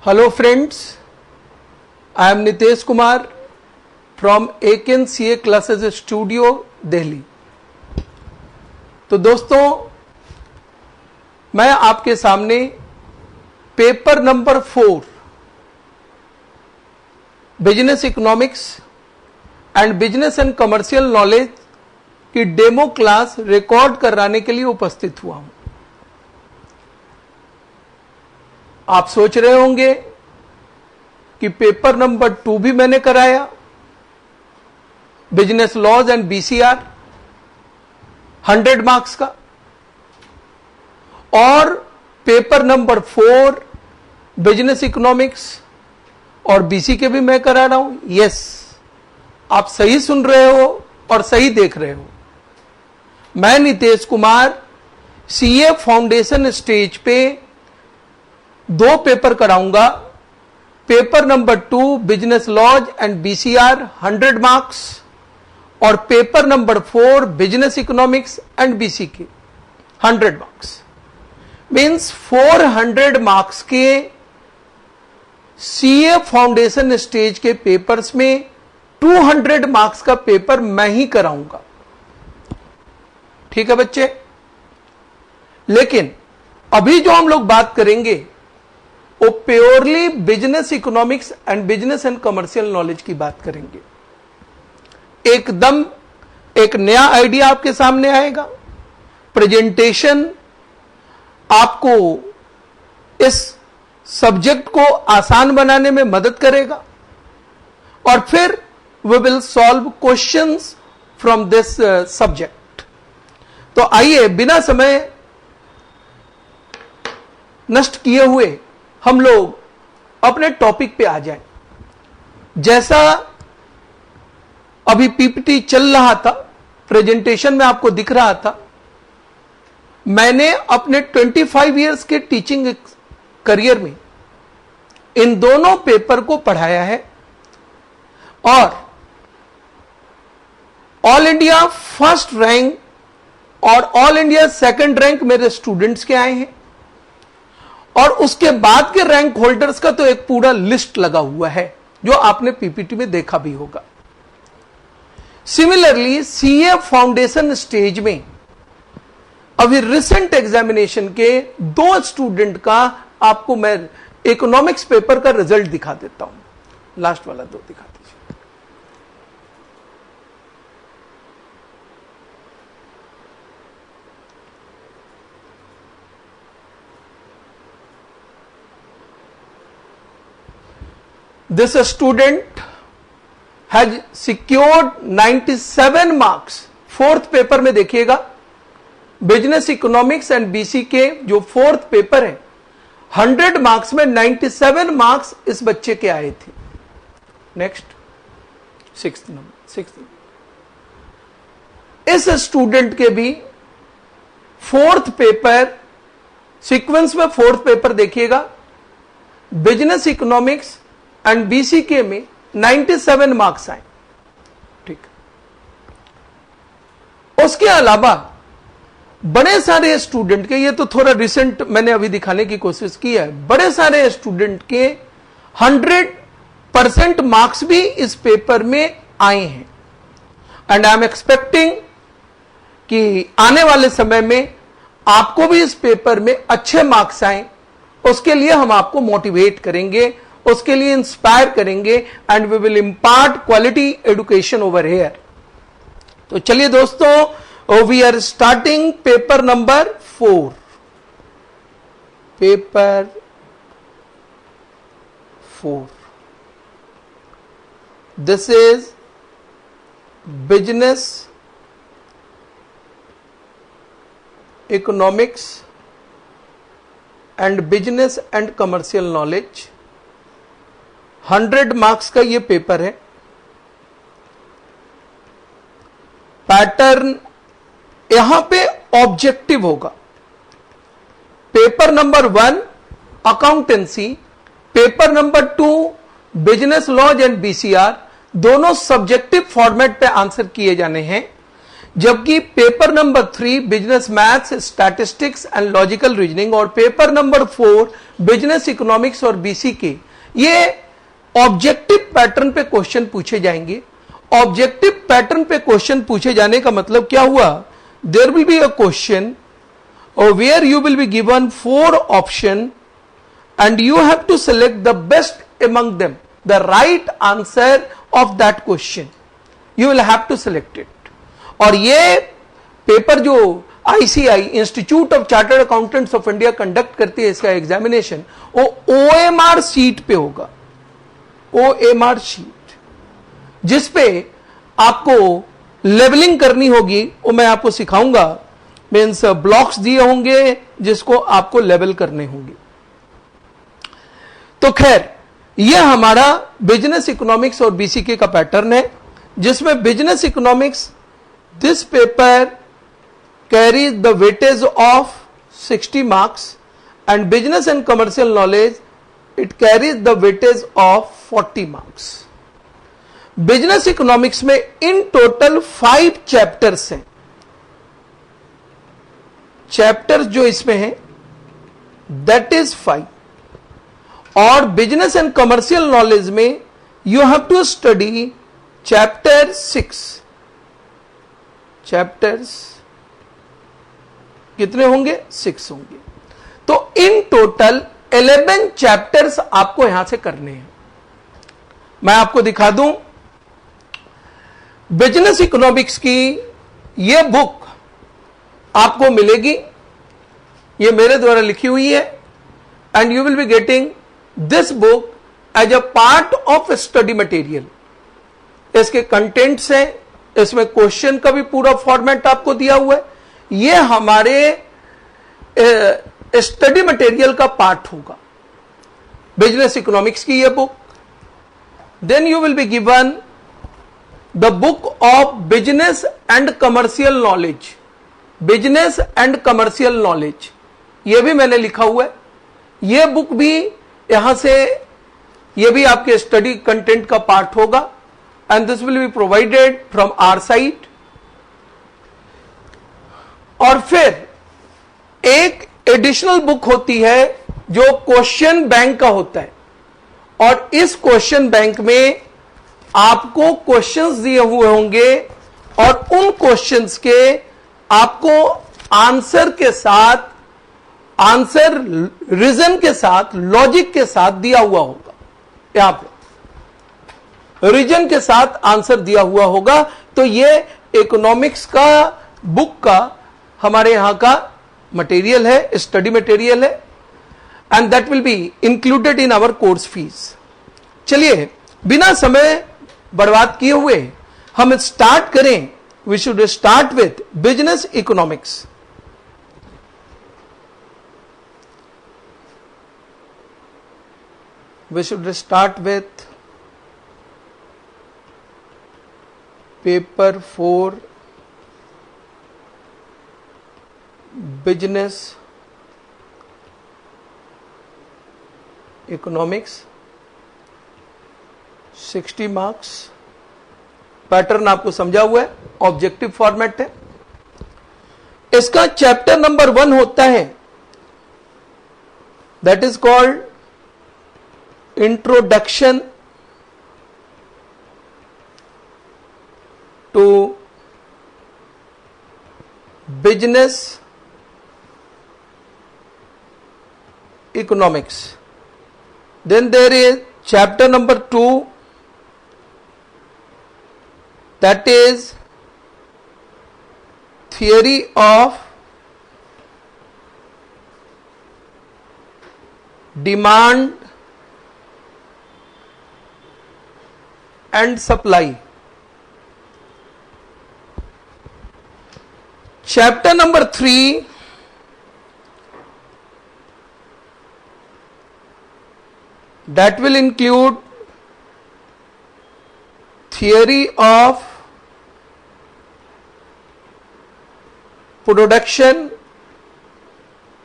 Hello friends, I am Nitesh Kumar from AKNCA Classes Studio, Delhi. तो दोस्तों, मैं आपके सामने paper number 4 business economics and business and commercial knowledge की demo class record कराने के लिए उपस्थित हुआ हूं। आप सोच रहे होंगे कि पेपर नंबर 2 भी मैंने कराया, business laws and BCR 100 marks का, और पेपर नंबर 4 बिजनेस इकोनॉमिक्स और बीसी के भी मैं करा रहा हूं। यस, आप सही सुन रहे हो और सही देख रहे हो। मैं Nitesh Kumar CA foundation stage पे 2 पेपर कराऊंगा। Paper number 2 business laws and BCR 100 marks और paper number 4 business economics and BC के 100 मार्क्स। मींस 400 मार्क्स के सीए फाउंडेशन स्टेज के पेपर्स में 200 मार्क्स का पेपर मैं ही कराऊंगा। ठीक है बच्चे, लेकिन अभी जो हम लोग बात करेंगे वो purely business economics and business and commercial knowledge की बात करेंगे। एकदम एक नया आइडिया आपके सामने आएगा। प्रेजेंटेशन आपको इस सब्जेक्ट को आसान बनाने में मदद करेगा और फिर we will solve questions from this subject. तो आइए बिना समय नष्ट किए हुए हम लोग अपने टॉपिक पे आ जाएं। जैसा अभी पीपीटी चल रहा था, प्रेजेंटेशन में आपको दिख रहा था, मैंने अपने 25 इयर्स के टीचिंग करियर में इन दोनों पेपर को पढ़ाया है और ऑल इंडिया फर्स्ट रैंक और ऑल इंडिया सेकंड रैंक मेरे स्टूडेंट्स के आए हैं और उसके बाद के रैंक होल्डर्स का तो एक पूरा लिस्ट लगा हुआ है जो आपने पीपीटी में देखा भी होगा। सिमिलरली सीए फाउंडेशन स्टेज में अभी रिसेंट एग्जामिनेशन के 2 स्टूडेंट का आपको मैं इकोनॉमिक्स पेपर का रिजल्ट दिखा देता हूं। लास्ट वाला 2 दिखा दीजिए। This student has secured 97 marks। 4th paper में देखिएगा, बिजनेस इकोनॉमिक्स एंड बीसी के जो 4th पेपर है 100 मार्क्स में 97 मार्क्स इस बच्चे के आए थे। Next 6th number. इस स्टूडेंट के भी 4th पेपर सीक्वेंस में 4th पेपर देखिएगा, बिजनेस इकोनॉमिक्स एंड बीसी के में 97 मार्क्स आए। ठीक, उसके अलावा बड़े सारे स्टूडेंट के, ये तो थोड़ा रिसेंट मैंने अभी दिखाने की कोशिश की है, बड़े सारे स्टूडेंट के 100% मार्क्स भी इस पेपर में आए हैं एंड आई एम एक्सपेक्टिंग कि आने वाले समय में आपको भी इस पेपर में अच्छे मार्क्स आए। उसके लिए हम आपको मोटिवेट करेंगे, उसके लिए इंस्पायर करेंगे and we will impart quality education over here. तो चलिए दोस्तों, we are starting paper number 4। Paper 4, this is business economics and business and commercial knowledge. 100 marks का ये पेपर है। पैटर्न यहां पे ऑब्जेक्टिव होगा। Paper number 1 accountancy, paper number 2 business laws and BCR, दोनों सब्जेक्टिव फॉर्मेट पे आंसर किए जाने हैं। जबकि paper number 3 business maths, statistics and logical reasoning और पेपर नंबर 4 बिजनेस इकोनॉमिक्स और बीसी के ये ऑब्जेक्टिव पैटर्न पे क्वेश्चन पूछे जाएंगे। ऑब्जेक्टिव पैटर्न पे क्वेश्चन पूछे जाने का मतलब क्या हुआ? There will be a question where you will be given 4 option and you have to select the best among them, the right answer of that question. You will have to select it. और ये paper जो ICI institute of chartered accountants of India conduct करती है, इसका examination वो OMR sheet पे होगा। OMR sheet जिसपे आपको लेवलिंग करनी होगी, वो मैं आपको सिखाऊंगा। मीन्स ब्लॉक्स दिए होंगे जिसको आपको लेवल करने होंगे। तो खैर यह हमारा बिजनेस इकोनॉमिक्स और बीसीके का पैटर्न है, जिसमें business economics this paper carries the weightage of 60 marks and business and commercial knowledge it carries the weightage of 40 marks. Business economics में इन टोटल 5 चैप्टर्स हैं। चैप्टर्स जो इसमें हैं दैट इज 5। और बिजनेस एंड कमर्शियल नॉलेज में you have to study chapter 6। Chapters कितने होंगे? 6 होंगे। तो इन टोटल 11 चैप्टर्स आपको यहां से करने हैं। मैं आपको दिखा दूं, बिजनेस इकोनॉमिक्स की यह बुक आपको मिलेगी, यह मेरे द्वारा लिखी हुई है, and you will be getting this book as a part of study material. इसके कंटेंट्स हैं, इसमें क्वेश्चन का भी पूरा फॉर्मेट आपको दिया हुआ है। यह हमारे स्टडी मटेरियल का पार्ट होगा, बिजनेस इकोनॉमिक्स की यह book. Then you will be given the book of business and commercial knowledge. Business and commercial knowledge यह भी मैंने लिखा हुआ है। यह बुक भी यहां से, यह भी आपके स्टडी कंटेंट का पार्ट होगा, and this will be provided from our site. और फिर एक एडिशनल बुक होती है जो क्वेश्चन बैंक का होता है, और इस क्वेश्चन बैंक में आपको क्वेश्चंस दिए हुए होंगे और उन क्वेश्चंस के आपको आंसर के साथ, आंसर रीजन के साथ, लॉजिक के साथ दिया हुआ होगा। यहां पे रीजन के साथ आंसर दिया हुआ होगा। तो ये इकोनॉमिक्स का बुक का हमारे यहां का मटेरियल है, स्टडी मटेरियल है, and that will be included in our course fees. चलिए बिना समय बर्बाद किए हुए हम स्टार्ट करें। We should start with business economics. We should start with paper 4 business economics 60 marks. Pattern आपको समझा हुआ है, ऑब्जेक्टिव फॉर्मेट है। इसका चैप्टर नंबर 1 होता है, that is called introduction to business economics. Then there is chapter number 2, that is theory of demand and supply. Chapter number 3, that will include theory of production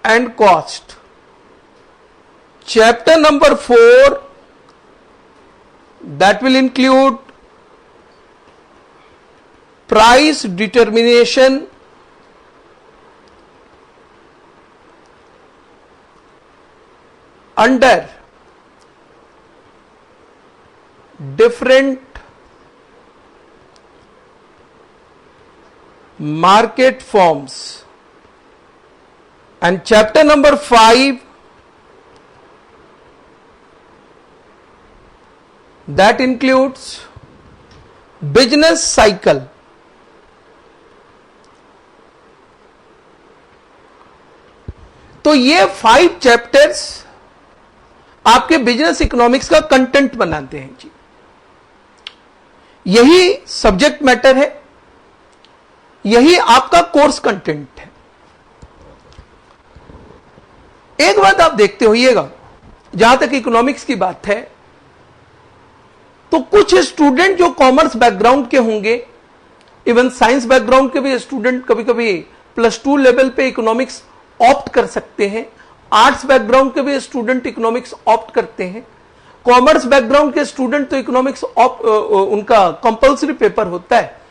and cost. Chapter number 4, that will include price determination under different market forms, and chapter number 5, that includes business cycle. तो ये 5 chapters आपके business economics का content बनाते हैं जी। यही subject matter है, यही आपका कोर्स कंटेंट है। एक बात आप देखते होइएगा, जहां तक इकोनॉमिक्स की बात है, तो कुछ स्टूडेंट जो कॉमर्स बैकग्राउंड के होंगे, इवन साइंस बैकग्राउंड के भी स्टूडेंट कभी कभी +2 लेवल पे इकोनॉमिक्स ऑप्ट कर सकते हैं। आर्ट्स बैकग्राउंड के भी स्टूडेंट इकोनॉमिक्स ऑप्ट करते हैं। कॉमर्स बैकग्राउंड के स्टूडेंट तो इकोनॉमिक्स उनका कंपल्सरी पेपर होता है।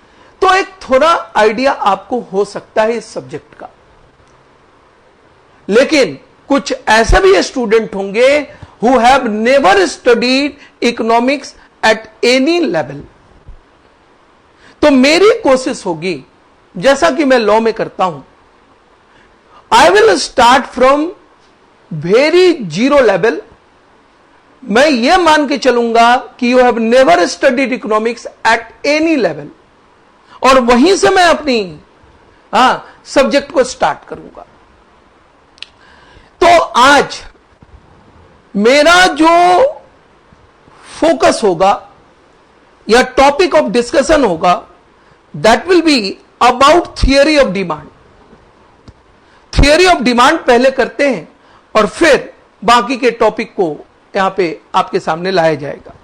तो एक थोड़ा आइडिया आपको हो सकता है इस सब्जेक्ट का। लेकिन कुछ ऐसे भी स्टूडेंट होंगे who have never studied economics at any level. तो मेरी कोशिश होगी, जैसा कि मैं लॉ में करता हूं, I will start from very zero level. मैं यह मान के चलूंगा कि you have never studied economics at any level, और वहीं से मैं अपनी सब्जेक्ट को स्टार्ट करूंगा। तो आज मेरा जो फोकस होगा या टॉपिक ऑफ डिस्कशन होगा, that will be about theory of demand. Theory of demand पहले करते हैं और फिर बाकी के टॉपिक को यहां पे आपके सामने लाया जाएगा।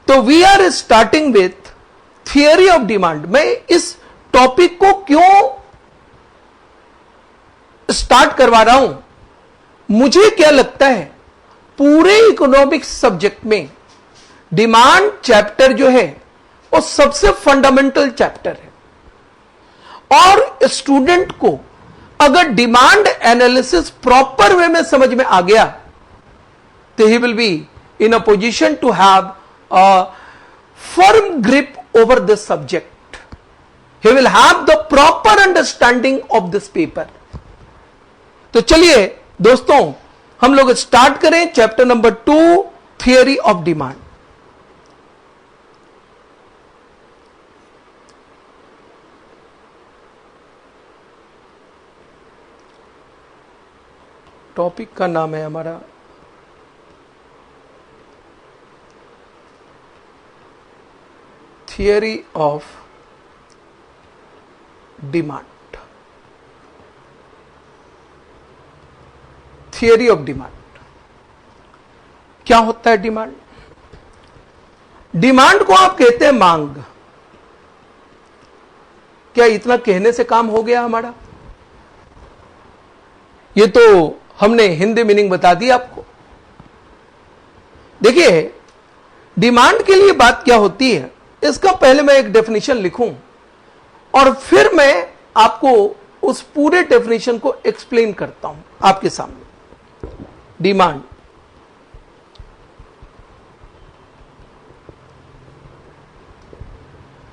तो we are starting with theory of demand. मैं इस टॉपिक को क्यों स्टार्ट करवा रहा हूं, मुझे क्या लगता है, पूरे इकोनॉमिक्स सब्जेक्ट में डिमांड चैप्टर जो है वो सबसे फंडामेंटल चैप्टर है। और स्टूडेंट को अगर डिमांड एनालिसिस प्रॉपर वे में समझ में आ गया, तो he will be in a position to have a firm grip over this subject. He will have the proper understanding of this paper. तो चलिए दोस्तों, हम लोग स्टार्ट करें chapter number 2, theory of demand. Topic का नाम है हमारा theory of demand. Theory of demand क्या होता है? डिमांड, डिमांड को आप कहते हैं मांग। क्या इतना कहने से काम हो गया हमारा? ये तो हमने हिंदी मीनिंग बता दी आपको। देखिए, डिमांड के लिए बात क्या होती है, इसका पहले मैं एक डेफिनेशन लिखूं और फिर मैं आपको उस पूरे डेफिनेशन को एक्सप्लेन करता हूं आपके सामने। डिमांड,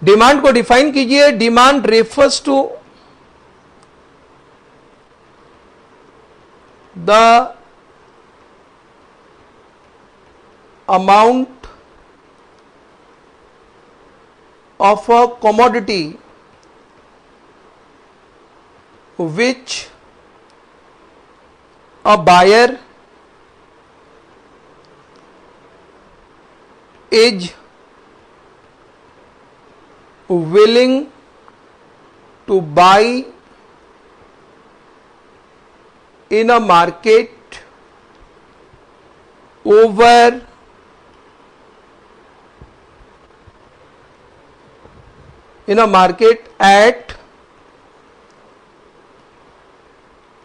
डिमांड को डिफाइन कीजिए। Demand refers to the amount of a commodity which a buyer is willing to buy in a market over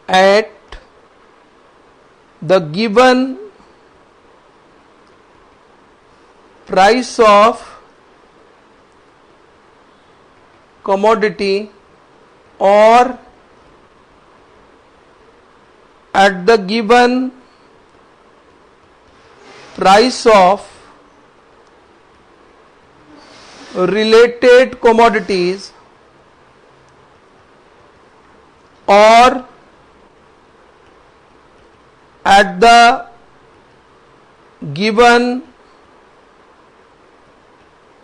at the given price of commodity or at the given price of related commodities or at the given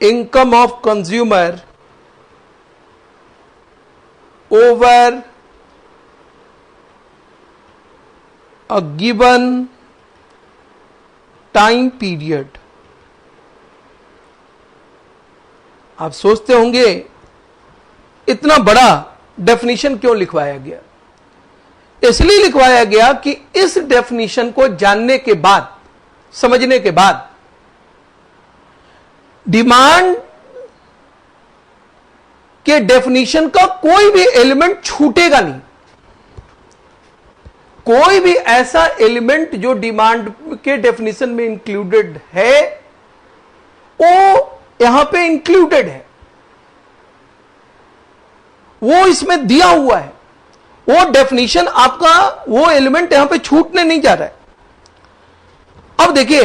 income of consumer over a given time period। आप सोचते होंगे इतना बड़ा definition क्यों लिखवाया गया। इसलिए लिखवाया गया कि इस डेफिनेशन को जानने के बाद, समझने के बाद डिमांड के डेफिनेशन का कोई भी एलिमेंट छूटेगा नहीं। कोई भी ऐसा एलिमेंट जो डिमांड के डेफिनेशन में इंक्लूडेड है वो यहां पे इंक्लूडेड है, वो इसमें दिया हुआ है। वो डेफिनेशन आपका, वो एलिमेंट यहां पे छूटने नहीं जा रहा है। अब देखिए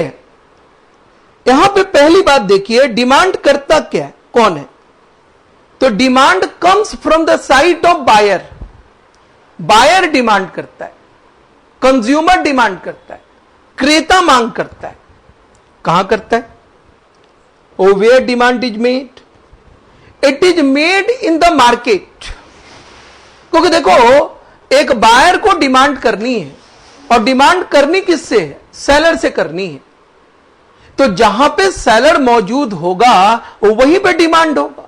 यहां पे पहली बात देखिए, डिमांड करता क्या है, कौन है? तो demand comes from the side of buyer. Buyer demand करता है, कंज्यूमर डिमांड करता है, क्रेता मांग करता है। कहां करता है? Oh where demand is made? It is made in the market. क्योंकि देखो एक बायर को डिमांड करनी है, और डिमांड करनी किससे है? सेलर से करनी है। तो जहां पे सेलर मौजूद होगा वहीं पे डिमांड होगा।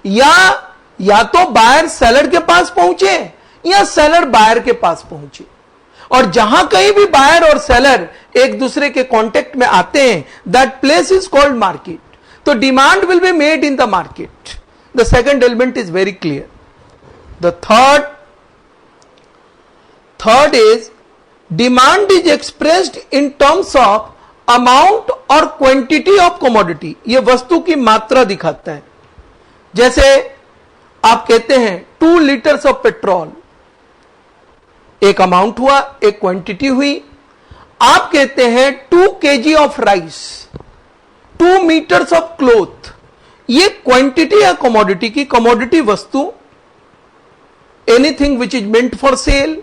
या तो बायर सेलर के पास पहुंचे या सेलर बायर के पास पहुंचे। और जहां कहीं भी बायर और सेलर एक दूसरे के कांटेक्ट में आते हैं, that place is called market. तो demand will be made in the market. The second element is very clear. The third is demand is expressed in terms of amount or quantity of commodity। ये वस्तु की मात्रा दिखाता है। जैसे आप कहते हैं 2 लीटर्स ऑफ पेट्रोल, एक अमाउंट हुआ, एक क्वांटिटी हुई। आप कहते हैं 2 kg of rice, 2 meters of cloth. ये क्वांटिटी है कमोडिटी की। कमोडिटी वस्तु, anything which is meant for sale,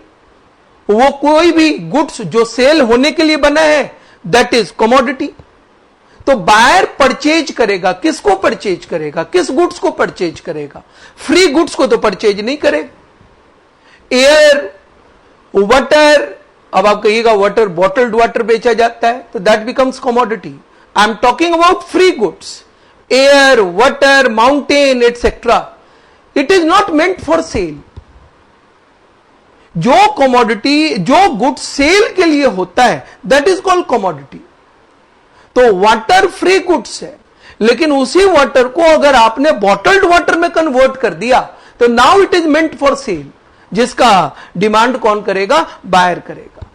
वो कोई भी गुड्स जो सेल होने के लिए बना है, दैट इज कमोडिटी। तो बायर परचेज करेगा, किसको परचेज करेगा? किस गुड्स को परचेज करेगा? फ्री गुड्स को तो परचेज नहीं करेगा। एयर, वाटर, अब आप कहिएगा वाटर, बॉटल्ड वाटर बेचा जाता है, तो that becomes commodity. I am talking about free goods, air, water, mountain etcetera. It is not meant for cell. जो कमोडिटी, जो गुड सेल के लिए होता है, दैट इज कॉल्ड कमोडिटी। तो वाटर फ्री गुड्स है, लेकिन उसी वाटर को अगर आपने बॉटल्ड वाटर में कन्वर्ट कर दिया तो now it is meant for cell, जिसका डिमांड कौन करेगा? बायर करेगा।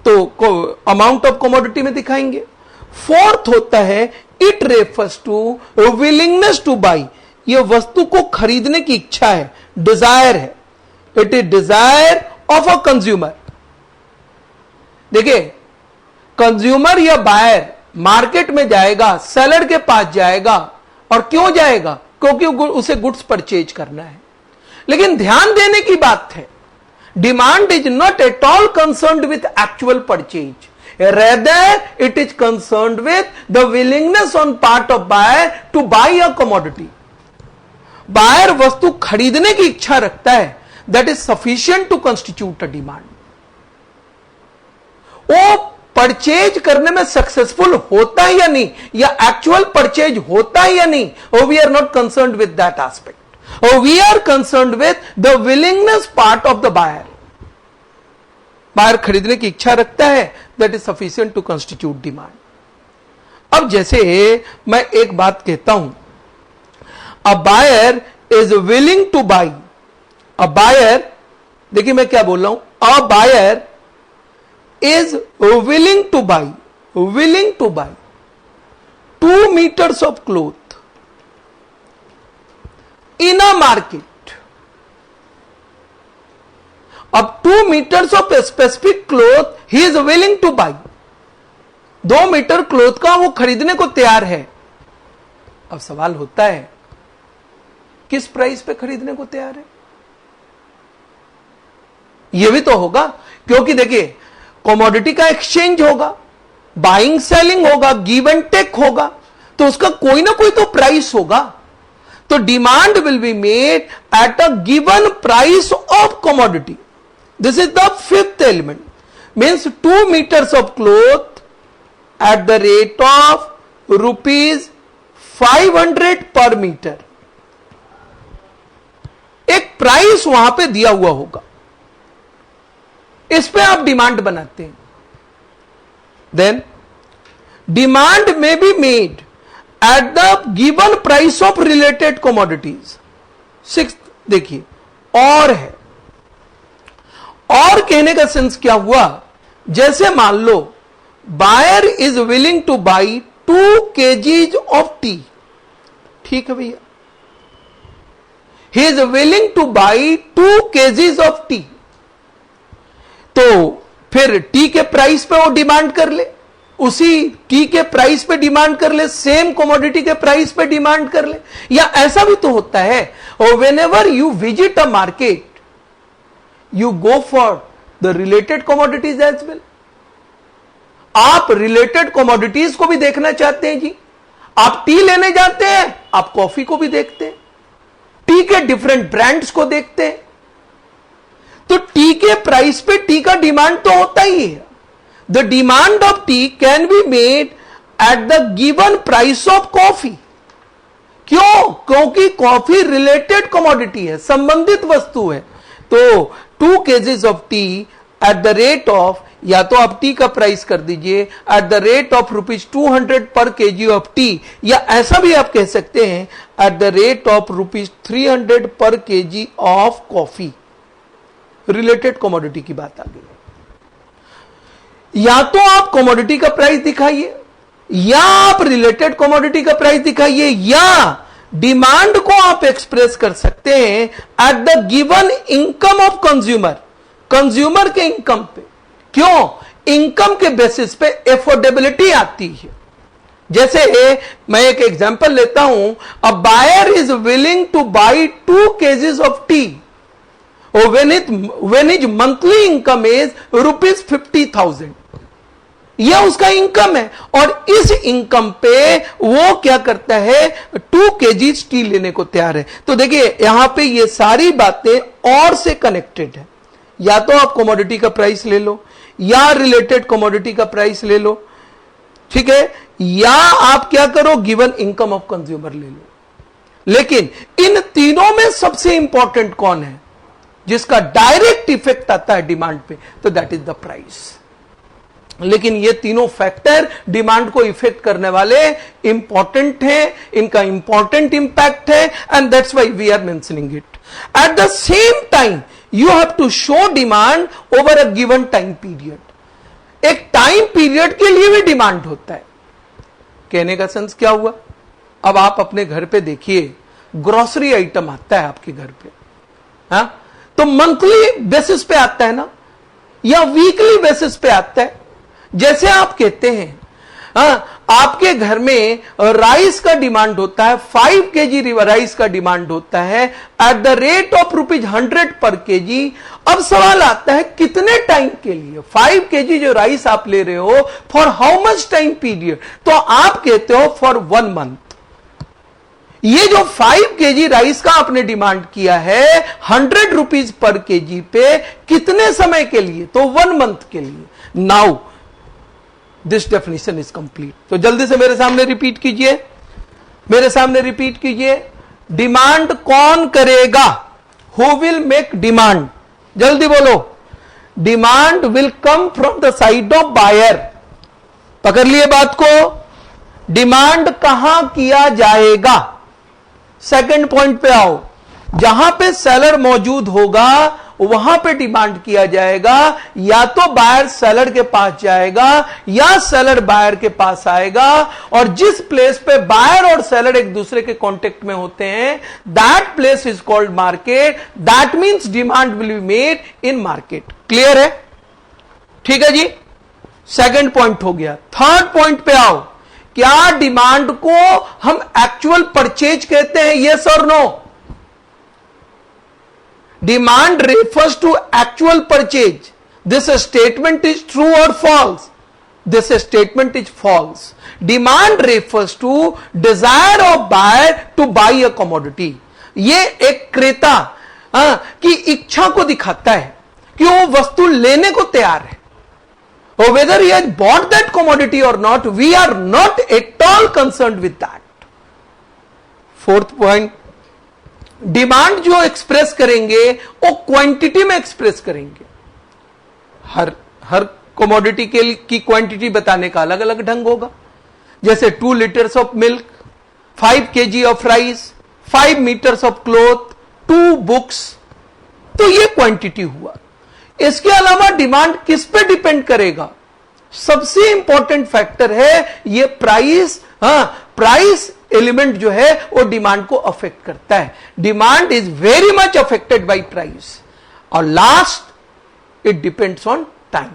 तो अमाउंट ऑफ कमोडिटी में दिखाएंगे। फोर्थ होता है it refers to willingness to buy. ये वस्तु को खरीदने की इच्छा है, डिजायर है। It is desire of a consumer. देखिए कंज्यूमर या बायर मार्केट में जाएगा, सेलर के पास जाएगा, और क्यों जाएगा? क्योंकि उसे गुड्स परचेज करना है। लेकिन ध्यान देने की बात है, demand is not at all concerned with actual purchase, rather it is concerned with the willingness on part of buyer to buy a commodity. Buyer वस्तु खरीदने की इच्छा रखता है, that is sufficient to constitute a demand. वो purchase करने में successful होता है या नहीं, या एक्चुअल परचेज होता है या नहीं, we are not concerned with that aspect, और we are concerned with the willingness part of the buyer. Buyer खरीदने की इच्छा रखता है, that is sufficient to constitute demand. अब जैसे मैं एक बात कहता हूं, a buyer is willing to buy. A buyer, देखिए मैं क्या बोल रहा हूं, a buyer is willing to buy 2 meters of cloth in a market. अब 2 meters of a specific cloth he is willing to buy. 2 meter cloth का वो खरीदने को तैयार है. अब सवाल होता है किस प्राइस पे खरीदने को तैयार है? ये भी तो होगा, क्योंकि देखिए कमोडिटी का एक्सचेंज होगा, बाइंग सेलिंग होगा, गिव एंड टेक होगा, तो उसका कोई ना कोई तो प्राइस होगा. तो demand will be made at a given price of commodity. This is the fifth element. Means 2 meters of cloth at the rate of ₹500 पर मीटर. एक प्राइस वहां पे दिया हुआ होगा, इस पे आप डिमांड बनाते हैं. देन डिमांड में be made at the given price of related commodities. 6th देखिए और है. और कहने का सेंस क्या हुआ? जैसे मान लो buyer is willing to buy 2 kgs of tea. ठीक है भैया, he is willing to buy 2 kgs of tea. तो फिर टी के प्राइस पे वो डिमांड कर ले, उसी टी के प्राइस पे डिमांड कर ले, सेम कमोडिटी के प्राइस पे डिमांड कर ले. या ऐसा भी तो होता है, और whenever you visit a market you go for the related commodities as well. आप रिलेटेड कमोडिटीज को भी देखना चाहते हैं जी. आप टी लेने जाते हैं, आप कॉफी को भी देखते हैं, टी के डिफरेंट ब्रांड्स को देखते हैं. तो टी के प्राइस पे टी का डिमांड तो होता ही है. The demand of T can be made at the given price of coffee. क्यों? क्योंकि कॉफी रिलेटेड कमोडिटी है, संबंधित वस्तु है. तो 2 kgs of T at the rate of, या तो आप टी का प्राइस कर दीजिए एट द रेट ऑफ ₹200 पर kg ऑफ टी, या ऐसा भी आप कह सकते हैं एट द रेट ऑफ ₹300 पर kg of coffee. Related commodity की बात आ गई. या तो आप कमोडिटी का प्राइस दिखाइए, या आप रिलेटेड कमोडिटी का प्राइस दिखाइए, या डिमांड को आप एक्सप्रेस कर सकते हैं at the given income of consumer. Consumer के इनकम पे. क्यों? इनकम के बेसिस पे एफोर्डेबिलिटी आती है. जैसे मैं एक एग्जांपल लेता हूं, a buyer is willing to buy 2 kgs of tea when his monthly income is ₹50,000. यह उसका इनकम है, और इस इनकम पे वो क्या करता है, 2 kgs टी लेने को तैयार है. तो देखिए यहां पे ये सारी बातें और से कनेक्टेड है. या तो आप कमोडिटी का प्राइस ले लो, या रिलेटेड कमोडिटी का प्राइस ले लो, ठीक है, या आप क्या करो, गिवन इनकम ऑफ कंज्यूमर ले लो. लेकिन इन तीनों में सबसे इंपॉर्टेंट कौन है, जिसका डायरेक्ट इफेक्ट आता है डिमांड पे? तो दैट इज द प्राइस. लेकिन ये तीनों फैक्टर डिमांड को इफेक्ट करने वाले इंपॉर्टेंट हैं, इनका इंपॉर्टेंट इंपैक्ट है, and that's why we are mentioning it. At the same time you have to show demand over a given time period. एक टाइम पीरियड के लिए भी डिमांड होता है. कहने का सेंस क्या हुआ? अब आप अपने घर पे देखिए, ग्रोसरी आइटम आता है आपके घर पे, हाँ, तो मंथली बेसिस पे आता है ना, या वीकली बेसिस पे आता है. जैसे आप कहते हैं, आपके घर में राइस का डिमांड होता है, 5 kg राइस का डिमांड होता है एट द रेट ऑफ ₹100 पर kg. अब सवाल आता है कितने टाइम के लिए? 5 kg जो राइस आप ले रहे हो, for how much time period? तो आप कहते हो फॉर 1 month. ये जो 5 kg राइस का आपने डिमांड किया है ₹100 पर kg पे, कितने समय के लिए? तो 1 month के लिए. Now this definition is complete. तो जल्दी से मेरे सामने रिपीट कीजिए, मेरे सामने रिपीट कीजिए. डिमांड कौन करेगा? Who will make demand? जल्दी बोलो. Demand will come from the side of buyer. पकड़ लिए बात को. डिमांड कहां किया जाएगा? सेकंड पॉइंट पे आओ. जहां पे सेलर मौजूद होगा वहां पे डिमांड किया जाएगा, या तो बायर सेलर के पास जाएगा या सेलर बायर के पास आएगा, और जिस प्लेस पे बायर और सेलर एक दूसरे के कांटेक्ट में होते हैं, that place is called market. That means demand will be made in market. Clear है? ठीक है जी, सेकंड पॉइंट हो गया। थर्ड पॉइंट पे आओ। क्या डिमांड को हम एक्चुअल परचेज कहते हैं? यस और no? Demand refers to actual purchase. This statement is true or false? This statement is false. Demand refers to desire of buyer to buy a commodity. ये एक क्रेता की इच्छा को दिखाता है कि वो वस्तु लेने को तैयार है। Or whether he has bought that commodity or not, we are not at all concerned with that. Fourth point, demand जो एक्सप्रेस करेंगे वो क्वांटिटी में एक्सप्रेस करेंगे। हर कमोडिटी की क्वांटिटी बताने का अलग अलग ढंग होगा। जैसे 2 liters of milk, 5 kg of rice, 5 meters of cloth, 2 books, तो ये क्वांटिटी हुआ। इसके अलावा डिमांड किस पे डिपेंड करेगा? सबसे इंपॉर्टेंट फैक्टर है ये प्राइस। प्राइस एलिमेंट जो है वो डिमांड को अफेक्ट करता है। Demand is very much affected by price. और last, it depends on time.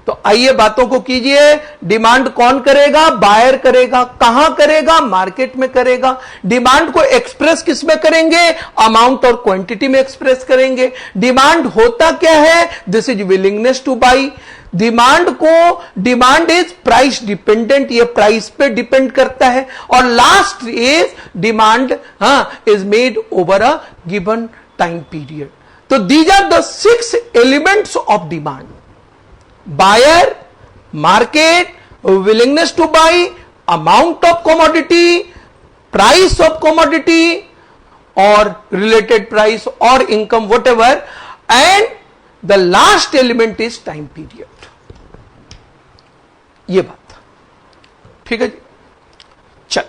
तो आइए बातों को कीजिए। डिमांड कौन करेगा? बायर करेगा। कहां करेगा? मार्केट में करेगा। डिमांड को एक्सप्रेस किस में करेंगे? अमाउंट और क्वांटिटी में एक्सप्रेस करेंगे। डिमांड होता क्या है? This is willingness to buy. Demand is price dependent, ये प्राइस पे डिपेंड करता है। और last is demand is made over a given time period. तो these are the 6 elements of demand: buyer, market, willingness to buy, amount of commodity, price of commodity और related price और income whatever, and the last element is time period. ये बात ठीक है जी। चल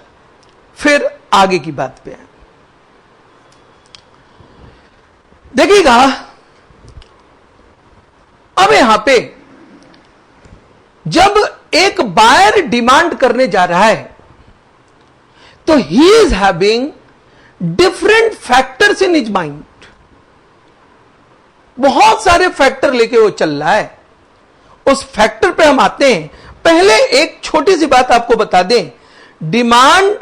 फिर आगे की बात पे है। देखिएगा, अब यहां पे जब एक बायर डिमांड करने जा रहा है तो he is having different factors in his mind. बहुत सारे फैक्टर लेके वो चल रहा है। उस फैक्टर पे हम आते हैं। पहले एक छोटी सी बात आपको बता दें, डिमांड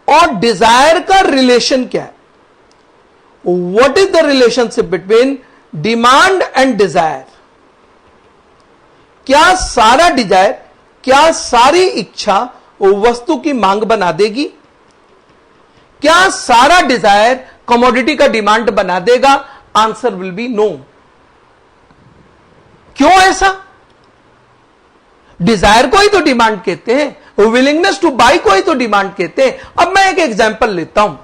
और डिजायर का रिलेशन क्या है? What is the relationship between demand and desire? क्या सारा डिजायर, क्या सारी इच्छा वस्तु की मांग बना देगी? क्या सारा डिजायर कमोडिटी का डिमांड बना देगा? Answer will be no. क्यों ऐसा? डिजायर को ही तो डिमांड कहते हैं, विलिंगनेस टू बाई को ही तो डिमांड कहते हैं। अब मैं एक एग्जांपल लेता हूं।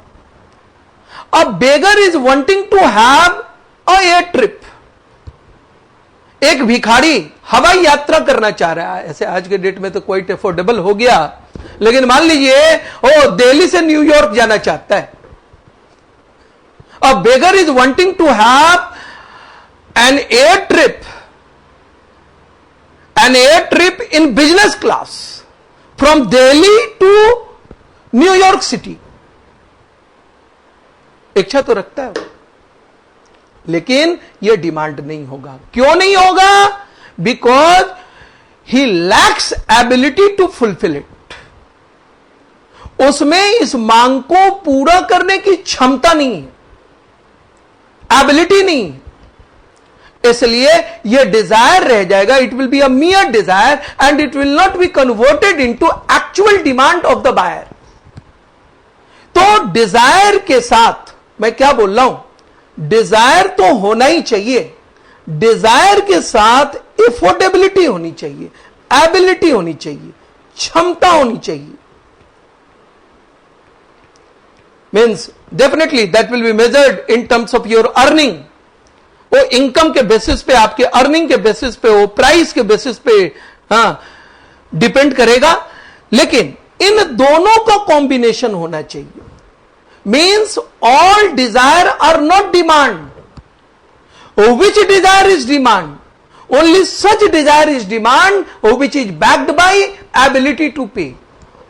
A beggar is wanting to have a air trip. एक भिखारी हवाई यात्रा करना चाह रहा है। ऐसे आज के डेट में तो क्वाइट अफोर्डेबल हो गया, लेकिन मान लीजिए वो दिल्ली से न्यूयॉर्क जाना चाहता है। A beggar is wanting to have an air trip in business class from Delhi to New York City। इच्छा तो रखता है वो, लेकिन यह डिमांड नहीं होगा। क्यों नहीं होगा? Because he lacks ability to fulfil it. उसमें इस मांग को पूरा करने की क्षमता नहीं है, एबिलिटी नहीं है। इसलिए यह डिजायर रह जाएगा। It will be a mere desire and it will not be converted into actual demand of the buyer. तो डिजायर के साथ मैं क्या बोल रहा हूं? डिजायर तो होना ही चाहिए, डिजायर के साथ एफोर्डेबिलिटी होनी चाहिए, एबिलिटी होनी चाहिए, क्षमता होनी चाहिए। Means definitely that will be measured in terms of your earning. वो इनकम के बेसिस पे, आपके अर्निंग के बेसिस पे, वो प्राइस के बेसिस पे डिपेंड करेगा। लेकिन इन दोनों का कॉम्बिनेशन होना चाहिए। Means all desire are not demand. which desire is demand? Only such desire is demand which is backed by ability to pay,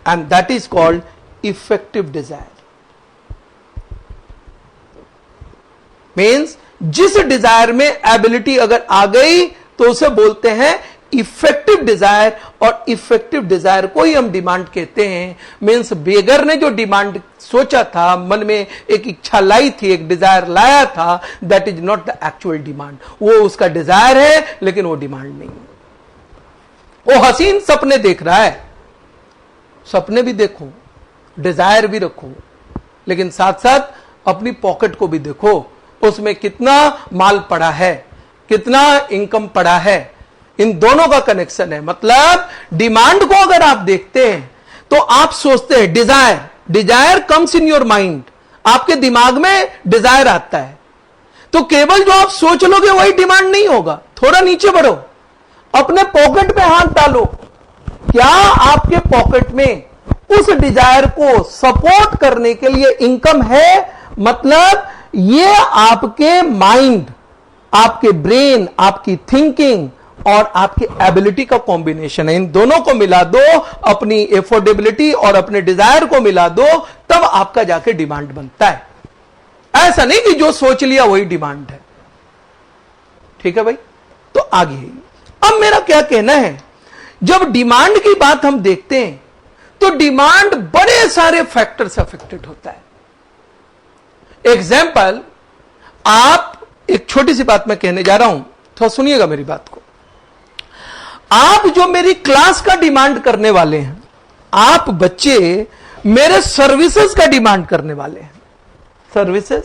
and that is called effective desire. Means जिस Dzire में ability अगर आ गई तो उसे बोलते हैं effective Dzire, और effective Dzire को ही हम डिमांड कहते हैं. मीन्स बेगर ने जो डिमांड सोचा था, मन में एक इच्छा लाई थी, एक डिजायर लाया था, that is not the actual demand. वो उसका डिजायर है लेकिन वो डिमांड नहीं है. वो हसीन सपने देख रहा है, सपने भी देखो, डिजायर भी रखो, लेकिन साथ साथ अपनी पॉकेट को भी देखो, उसमें कितना माल पड़ा है, कितना इनकम पड़ा है. इन दोनों का कनेक्शन है. मतलब डिमांड को अगर आप देखते हैं तो आप सोचते हैं desire, desire comes in your mind, आपके दिमाग में डिजायर आता है, तो केवल जो आप सोच लोगे वही डिमांड नहीं होगा. थोड़ा नीचे बढ़ो, अपने पॉकेट में हाथ डालो. क्या आपके पॉकेट में उस डिजायर को सपोर्ट करने के लिए इनकम है? मतलब ये आपके माइंड, आपके ब्रेन, आपकी थिंकिंग और आपकी एबिलिटी का कॉम्बिनेशन है. इन दोनों को मिला दो, अपनी एफोर्डेबिलिटी और अपने डिजायर को मिला दो, तब आपका जाके डिमांड बनता है. ऐसा नहीं कि जो सोच लिया वही डिमांड है. ठीक है भाई, तो आगे अब मेरा क्या कहना है, जब डिमांड की बात हम देखते हैं तो डिमांड बड़े सारे फैक्टर से अफेक्टेड होता है. एग्जाम्पल, आप एक छोटी सी बात मैं कहने जा रहा हूं, थोड़ा सुनिएगा मेरी बात को. आप जो मेरी क्लास का डिमांड करने वाले हैं, आप बच्चे मेरे सर्विसेज का डिमांड करने वाले हैं. सर्विसेज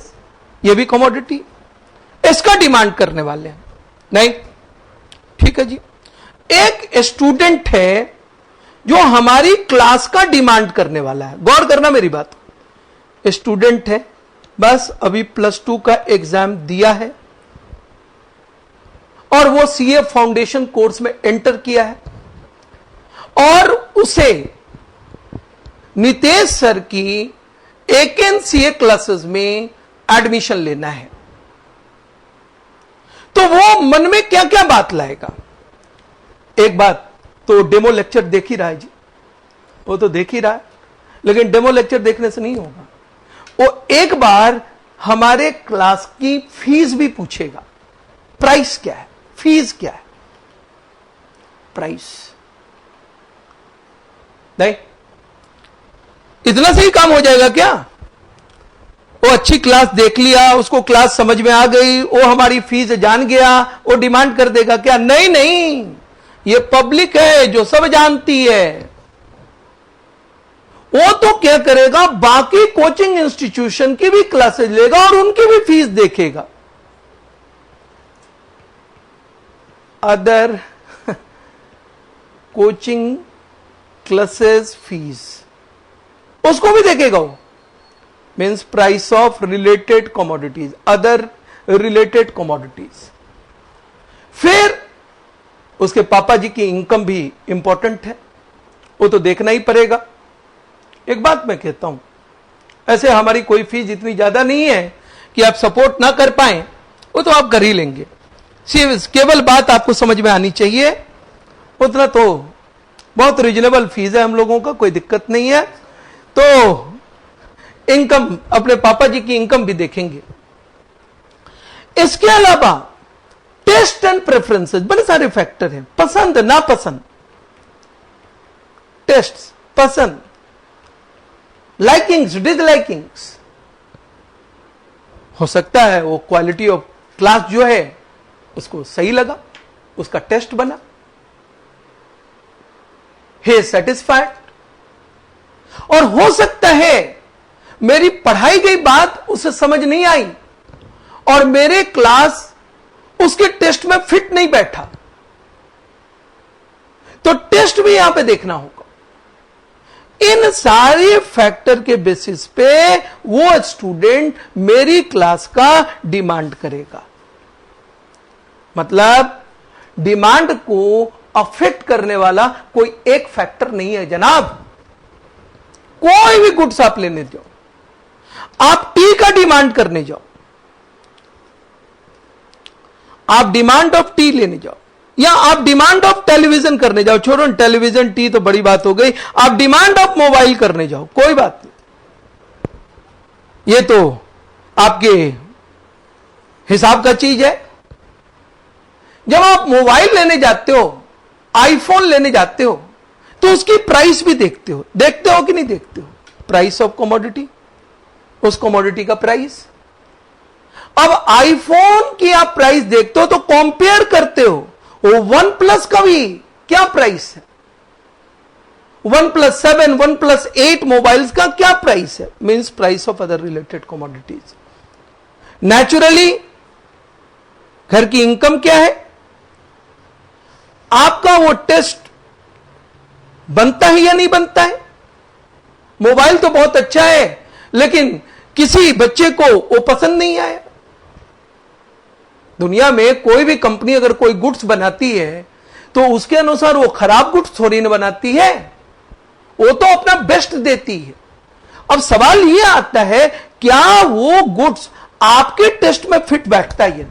ये भी कमोडिटी, इसका डिमांड करने वाले हैं नहीं? ठीक है जी. एक स्टूडेंट है जो हमारी क्लास का डिमांड करने वाला है. गौर करना मेरी बात को. स्टूडेंट है, बस अभी +2 का एग्जाम दिया है और वो सीए फाउंडेशन कोर्स में एंटर किया है और उसे नितेश सर की एकेएनसीए क्लासेस में एडमिशन लेना है. तो वो मन में क्या क्या बात लाएगा? एक बात तो डेमो लेक्चर देख ही रहा है जी, वो तो देख ही रहा है, लेकिन डेमो लेक्चर देखने से नहीं होगा. वो एक बार हमारे क्लास की फीस भी पूछेगा. प्राइस क्या है, फीस क्या है? प्राइस नहीं, इतना से ही काम हो जाएगा क्या? वो अच्छी क्लास देख लिया, उसको क्लास समझ में आ गई, वो हमारी फीस जान गया, वो डिमांड कर देगा क्या? नहीं नहीं, ये पब्लिक है जो सब जानती है. वो तो क्या करेगा, बाकी कोचिंग इंस्टीट्यूशन की भी क्लासेस लेगा और उनकी भी फीस देखेगा. अदर कोचिंग क्लासेस फीस उसको भी देखेगा. वो means price of related commodities, other related commodities. फिर उसके पापा जी की इनकम भी इंपॉर्टेंट है, वो तो देखना ही पड़ेगा. एक बात मैं कहता हूं, ऐसे हमारी कोई फीस इतनी ज्यादा नहीं है कि आप सपोर्ट ना कर पाए, वो तो आप कर ही लेंगे. केवल बात आपको समझ में आनी चाहिए, उतना तो बहुत रिजनेबल फीस है हम लोगों का, कोई दिक्कत नहीं है. तो इनकम, अपने पापा जी की इनकम भी देखेंगे. इसके अलावा टेस्ट एंड प्रेफरेंसेस, बड़े सारे फैक्टर हैं. पसंद नापसंद, टेस्ट, पसंद, लाइकिंग्स, डिसलाइकिंग्स. हो सकता है वो क्वालिटी ऑफ क्लास जो है उसको सही लगा, उसका टेस्ट बना, he is satisfied. और हो सकता है मेरी पढ़ाई गई बात उसे समझ नहीं आई और मेरे क्लास उसके टेस्ट में फिट नहीं बैठा, तो टेस्ट भी यहां पे देखना होगा. इन सारे फैक्टर के बेसिस पे वो स्टूडेंट मेरी क्लास का डिमांड करेगा. मतलब डिमांड को अफेक्ट करने वाला कोई एक फैक्टर नहीं है जनाब. कोई भी गुड्स आप लेने जाओ, आप टी का डिमांड करने जाओ, आप डिमांड ऑफ टी लेने जाओ या आप डिमांड ऑफ टेलीविजन करने जाओ, छोड़ो टेलीविजन टी तो बड़ी बात हो गई, आप डिमांड ऑफ मोबाइल करने जाओ, कोई बात नहीं, ये तो आपके हिसाब का चीज है। जब आप मोबाइल लेने जाते हो, आईफोन लेने जाते हो, तो उसकी प्राइस भी देखते हो कि नहीं देखते हो? प्राइस ऑफ कमोडिटी, उस कमोडिटी का प्राइस। अब आईफोन की आप प्राइस देखते हो तो कंपेयर करते हो, वो वन प्लस का भी क्या प्राइस है, OnePlus 7, OnePlus 8 मोबाइल्स का क्या प्राइस है, means price of other related commodities. Naturally घर की इनकम क्या है, आपका वो टेस्ट बनता है या नहीं बनता है। मोबाइल तो बहुत अच्छा है, लेकिन किसी बच्चे को वो पसंद नहीं आया। दुनिया में कोई भी कंपनी अगर कोई गुड्स बनाती है तो उसके अनुसार वो खराब गुड्स थोड़ी ना बनाती है, वो तो अपना बेस्ट देती है। अब सवाल ये आता है, क्या वो गुड्स आपके टेस्ट में फिट बैठता है या नहीं।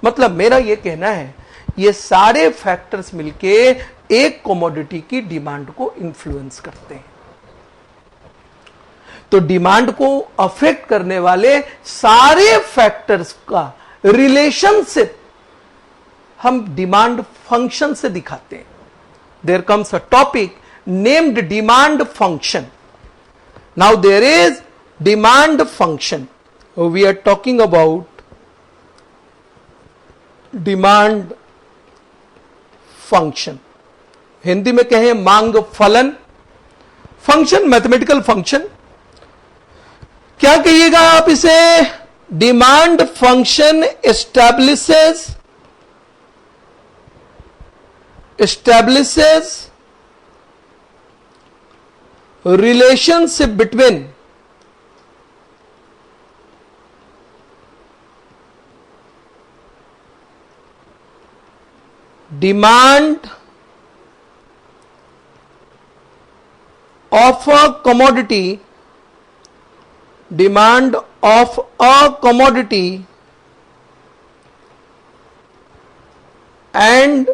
मतलब मेरा ये कहना है, ये सारे फैक्टर्स मिलके एक कमोडिटी की डिमांड को इन्फ्लुएंस करते हैं। तो डिमांड को अफेक्ट करने वाले सारे फैक्टर्स का रिलेशनशिप हम डिमांड फंक्शन से दिखाते हैं। There comes a topic named demand function. Now there is demand function. We are talking about demand function. Hindi में कहें मांग फलन फंक्शन, मैथमेटिकल फंक्शन। क्या कहिएगा आप इसे? Demand function establishes relationship between demand of a commodity and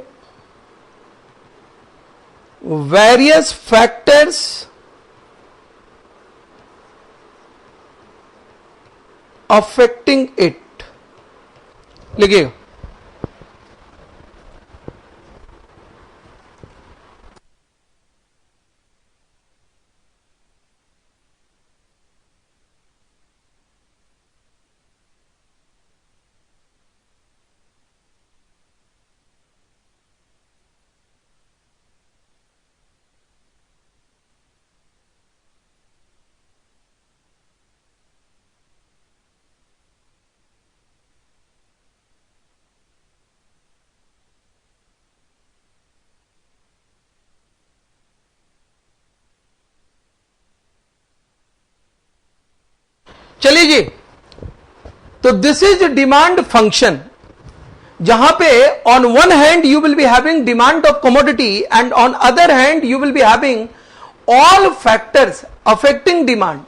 various factors affecting it। लिखिएगा, चलिए जी। तो दिस इज डिमांड फंक्शन, जहां पे on one hand you will be having demand of commodity and on other hand you will be having all factors affecting demand.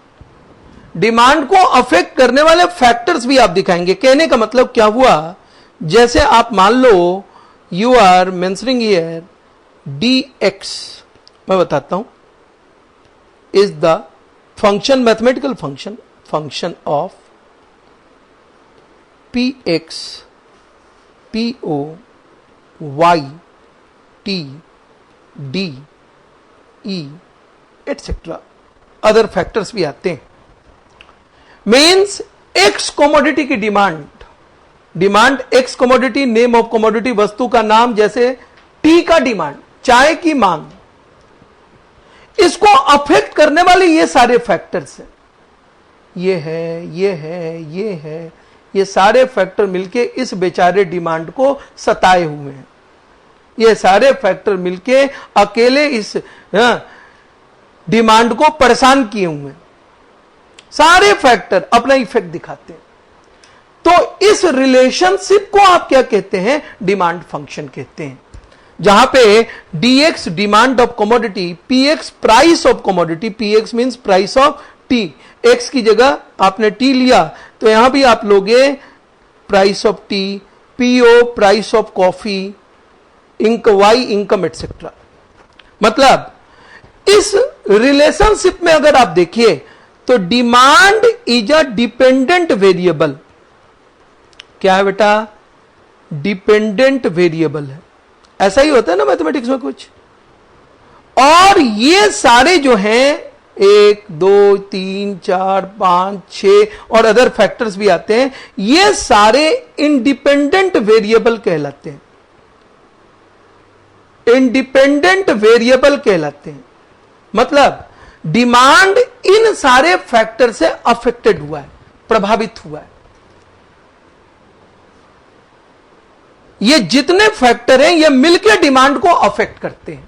Demand को affect करने वाले factors भी आप दिखाएंगे। कहने का मतलब क्या हुआ, जैसे आप मान लो you are mentioning here dx, मैं बताता हूं, is the function, mathematical function of px po y t d e etcetera, other factors भी आते हैं। मीन्स एक्स कमोडिटी की demand X commodity, name of commodity वस्तु का नाम, जैसे टी का डिमांड, चाय की मांग, इसको अफेक्ट करने वाले ये सारे फैक्टर्स हैं। ये है, ये सारे फैक्टर मिलके इस बेचारे डिमांड को सताए हुए हैं। ये सारे फैक्टर मिलके अकेले इस डिमांड को परेशान किए हुए हैं। सारे फैक्टर अपना इफेक्ट दिखाते हैं। तो इस रिलेशनशिप को आप क्या कहते हैं? डिमांड फंक्शन कहते हैं। जहां पे dx demand of commodity, px price of commodity, px means price of T, x की जगह आपने t लिया तो यहां भी आप लोगे price of tea, PO price of coffee, Y income etcetera. मतलब इस रिलेशनशिप में अगर आप देखिए तो demand is a dependent variable. क्या है बेटा? डिपेंडेंट वेरिएबल है। ऐसा ही होता है ना मैथमेटिक्स में कुछ। और ये सारे जो हैं 1 2 3 4 5 6 और अदर फैक्टर्स भी आते हैं, ये सारे इंडिपेंडेंट वेरिएबल कहलाते हैं। इंडिपेंडेंट वेरिएबल कहलाते हैं। मतलब डिमांड इन सारे फैक्टर से अफेक्टेड हुआ है, प्रभावित हुआ है। ये जितने फैक्टर हैं ये मिलकर डिमांड को अफेक्ट करते हैं।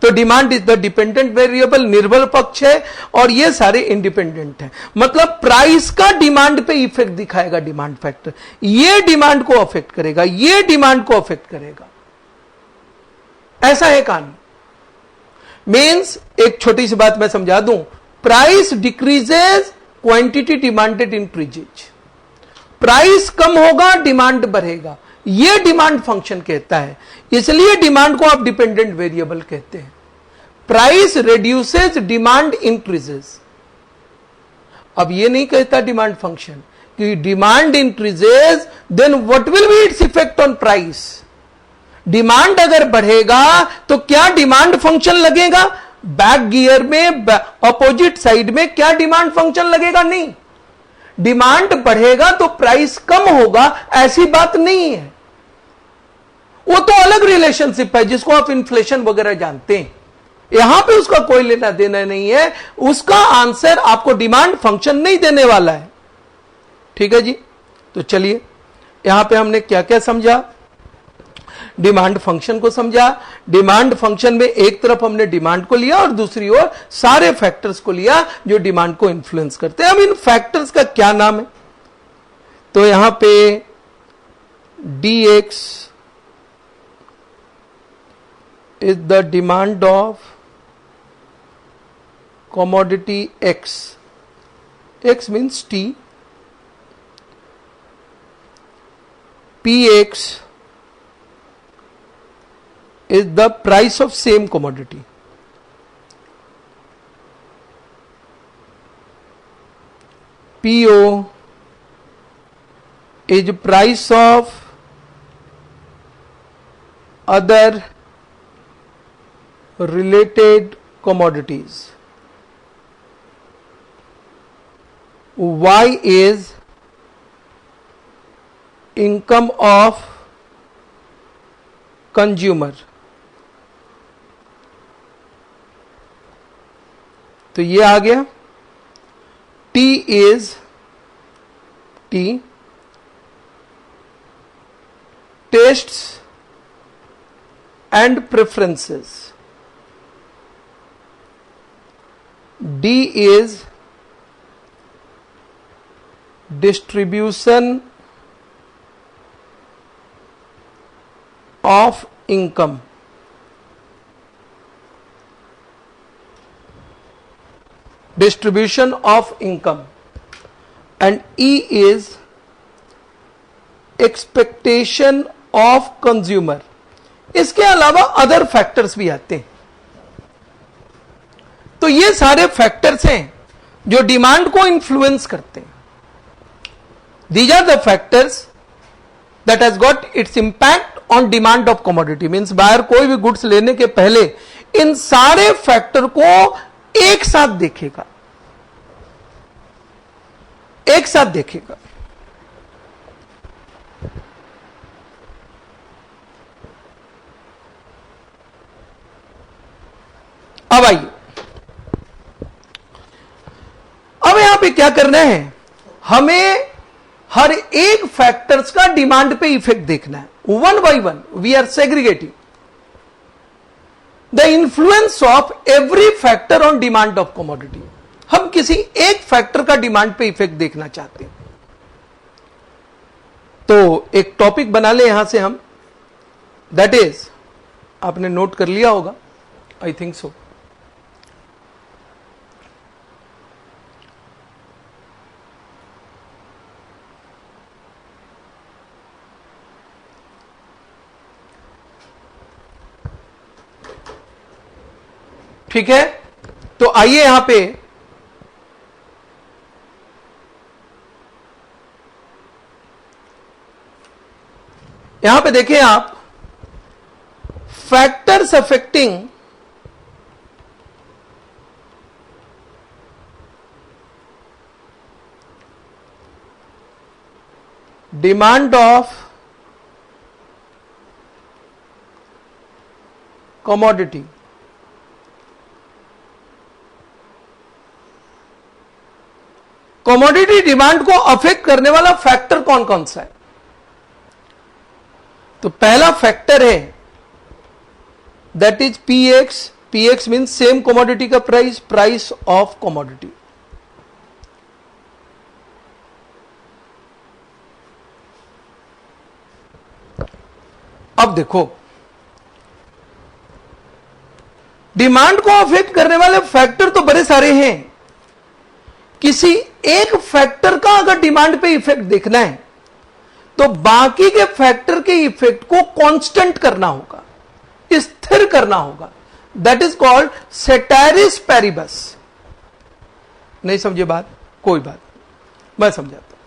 तो demand is the dependent variable, निर्बल पक्ष है, और ये सारे इंडिपेंडेंट हैं। मतलब प्राइस का डिमांड पे इफेक्ट दिखाएगा डिमांड फैक्टर, ये डिमांड को अफेक्ट करेगा, ये डिमांड को अफेक्ट करेगा। ऐसा है कहानी। मीन्स एक छोटी सी बात मैं समझा दूं, price decreases, quantity demanded increases. Price कम होगा, डिमांड बढ़ेगा, ये डिमांड फंक्शन कहता है। इसलिए डिमांड को आप डिपेंडेंट वेरिएबल कहते हैं। Price reduces, demand increases. अब ये नहीं कहता डिमांड फंक्शन कि demand increases then what will be its effect on price. Demand अगर बढ़ेगा तो क्या डिमांड फंक्शन लगेगा? बैक गियर में अपोजिट साइड में क्या डिमांड फंक्शन लगेगा? नहीं। डिमांड बढ़ेगा तो प्राइस कम होगा, ऐसी बात नहीं है। वो तो अलग रिलेशनशिप है जिसको आप इन्फ्लेशन वगैरह जानते हैं। यहां पे उसका कोई लेना देना नहीं है। उसका आंसर आपको डिमांड फंक्शन नहीं देने वाला है। ठीक है जी। तो चलिए यहां पे हमने क्या क्या समझा? डिमांड फंक्शन को समझा। डिमांड फंक्शन में एक तरफ हमने डिमांड को लिया और दूसरी ओर सारे फैक्टर्स को लिया जो डिमांड को इन्फ्लुएंस करते हैं। अब इन फैक्टर्स का क्या नाम है? तो यहां पे dx is the demand of commodity X. X means T. Px is the price of same commodity. PO is price of other related commodities. Y is income of consumer. तो ये आ गया। T is tastes and preferences. D is distribution of income. Distribution of income. And E is expectation of consumer. इसके अलावा other factors भी आते हैं। तो ये सारे फैक्टर्स हैं जो डिमांड को इन्फ्लुएंस करते हैं। These are the factors that has got its impact on demand of commodity. Means buyer कोई भी गुड्स लेने के पहले इन सारे फैक्टर को एक साथ देखेगा, एक साथ देखेगा। अब आइए, अब यहां पे क्या करना है, हमें हर एक फैक्टर्स का डिमांड पे इफेक्ट देखना है। One by one we are segregating the influence of every factor on demand of commodity. हम किसी एक फैक्टर का डिमांड पे इफेक्ट देखना चाहते हैं। तो एक टॉपिक बना ले यहां से हम, दैट इज, आपने नोट कर लिया होगा, आई थिंक सो। ठीक है, तो आइए यहां पे देखिए आप, factors affecting demand of commodity. Commodity demand को अफेक्ट करने वाला फैक्टर कौन कौन सा है? तो पहला फैक्टर है that is px. Px means same commodity का प्राइस, प्राइस ऑफ कमोडिटी। अब देखो, डिमांड को अफेक्ट करने वाले फैक्टर तो बड़े सारे हैं। किसी एक फैक्टर का अगर डिमांड पे इफेक्ट देखना है तो बाकी के फैक्टर के इफेक्ट को कांस्टेंट करना होगा, स्थिर करना होगा। That is called ceteris paribus. नहीं समझे बात? कोई बात, मैं समझाता हूं।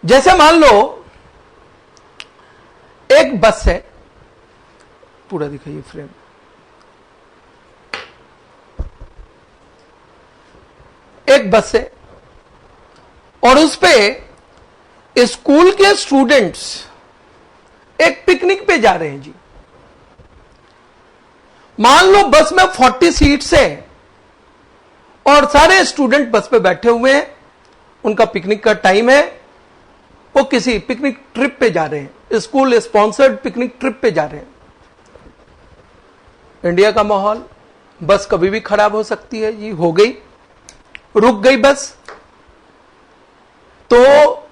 जैसे मान लो एक बस है, पूरा दिखाइए फ्रेम। एक बस है और उस पे स्कूल के स्टूडेंट्स एक पिकनिक पे जा रहे हैं जी। मान लो बस में 40 सीट्स है और सारे स्टूडेंट बस पे बैठे हुए हैं, उनका पिकनिक का टाइम है, वो किसी पिकनिक ट्रिप पे जा रहे हैं, स्कूल स्पॉन्सर्ड पिकनिक ट्रिप पे जा रहे हैं। इंडिया का माहौल, बस कभी भी खराब हो सकती है जी, हो गई, रुक गई बस। तो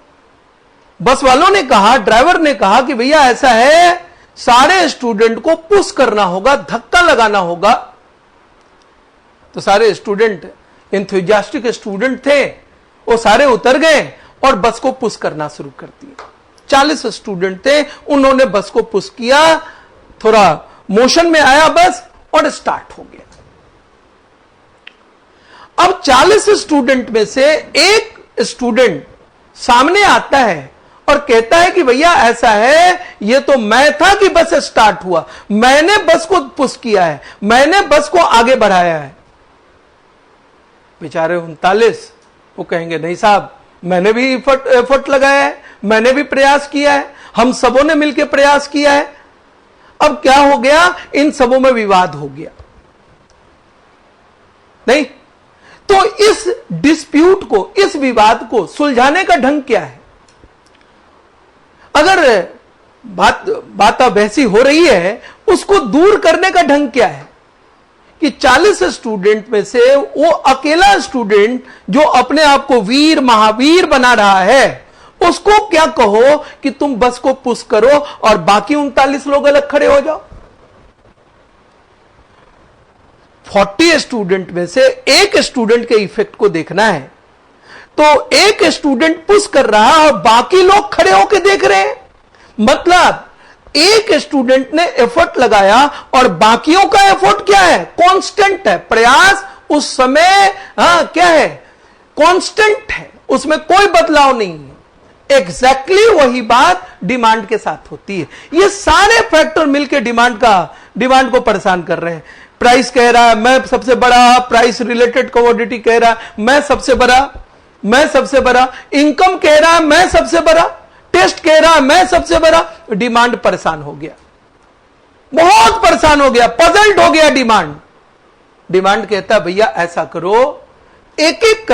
बस वालों ने कहा, ड्राइवर ने कहा कि भैया ऐसा है, सारे स्टूडेंट को पुश करना होगा, धक्का लगाना होगा। तो सारे स्टूडेंट, एंथुसियास्टिक स्टूडेंट थे, वो सारे उतर गए और बस को पुश करना शुरू कर दिया। 40 स्टूडेंट थे, उन्होंने बस को पुश किया, थोड़ा मोशन में आया बस और स्टार्ट हो गया। अब 40 स्टूडेंट में से एक स्टूडेंट सामने आता है और कहता है कि भैया ऐसा है, ये तो मैं था कि बस स्टार्ट हुआ, मैंने बस को पुश किया है, मैंने बस को आगे बढ़ाया है। बेचारे 39 वो कहेंगे नहीं साहब, मैंने भी एफर्ट लगाया है, मैंने भी प्रयास किया है, हम सबों ने मिलकर प्रयास किया है। अब क्या हो गया, इन सबों में विवाद हो गया। नहीं तो इस डिस्प्यूट को, इस विवाद को सुलझाने का ढंग क्या है? अगर बात वैसी हो रही है, उसको दूर करने का ढंग क्या है कि 40 स्टूडेंट में से वो अकेला स्टूडेंट जो अपने आप को वीर महावीर बना रहा है, उसको क्या कहो कि तुम बस को पुश करो और बाकी 39 लोग अलग खड़े हो जाओ। 40 स्टूडेंट में से एक स्टूडेंट के इफेक्ट को देखना है, तो एक स्टूडेंट पुश कर रहा है और बाकी लोग खड़े होकर देख रहे हैं। मतलब एक स्टूडेंट ने एफर्ट लगाया और बाकियों का एफर्ट क्या है? कांस्टेंट है। प्रयास उस समय क्या है? कांस्टेंट है, उसमें कोई बदलाव नहीं है। एग्जैक्टली वही बात डिमांड के साथ होती है। ये सारे फैक्टर मिलकर डिमांड को परेशान कर रहे हैं। प्राइस कह रहा है मैं सबसे बड़ा, प्राइस रिलेटेड कमोडिटी कह रहा है मैं सबसे बड़ा, इनकम कह रहा है मैं सबसे बड़ा, टेस्ट कह रहा है मैं सबसे बड़ा। डिमांड परेशान हो गया, बहुत परेशान हो गया, पजल्ड हो गया डिमांड कहता भैया ऐसा करो, एक एक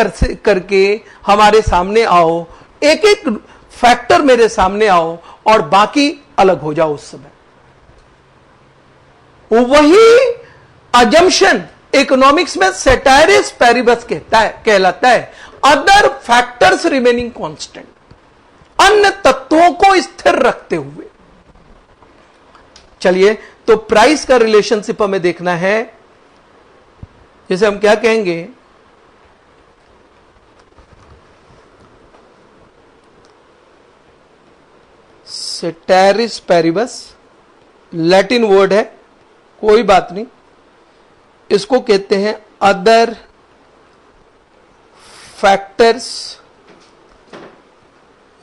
करके हमारे सामने आओ, एक एक फैक्टर मेरे सामने आओ और बाकी अलग हो जाओ। उस समय वही अजम्पशन इकोनॉमिक्स में सेटेरिस पैरिबस कहलाता है। अदर फैक्टर्स रिमेनिंग कांस्टेंट, अन्य तत्वों को स्थिर रखते हुए। चलिए, तो प्राइस का रिलेशनशिप हमें देखना है। जैसे हम क्या कहेंगे, सेटेरिस पैरिबस, लैटिन वर्ड है, कोई बात नहीं, इसको कहते हैं अदर फैक्टर्स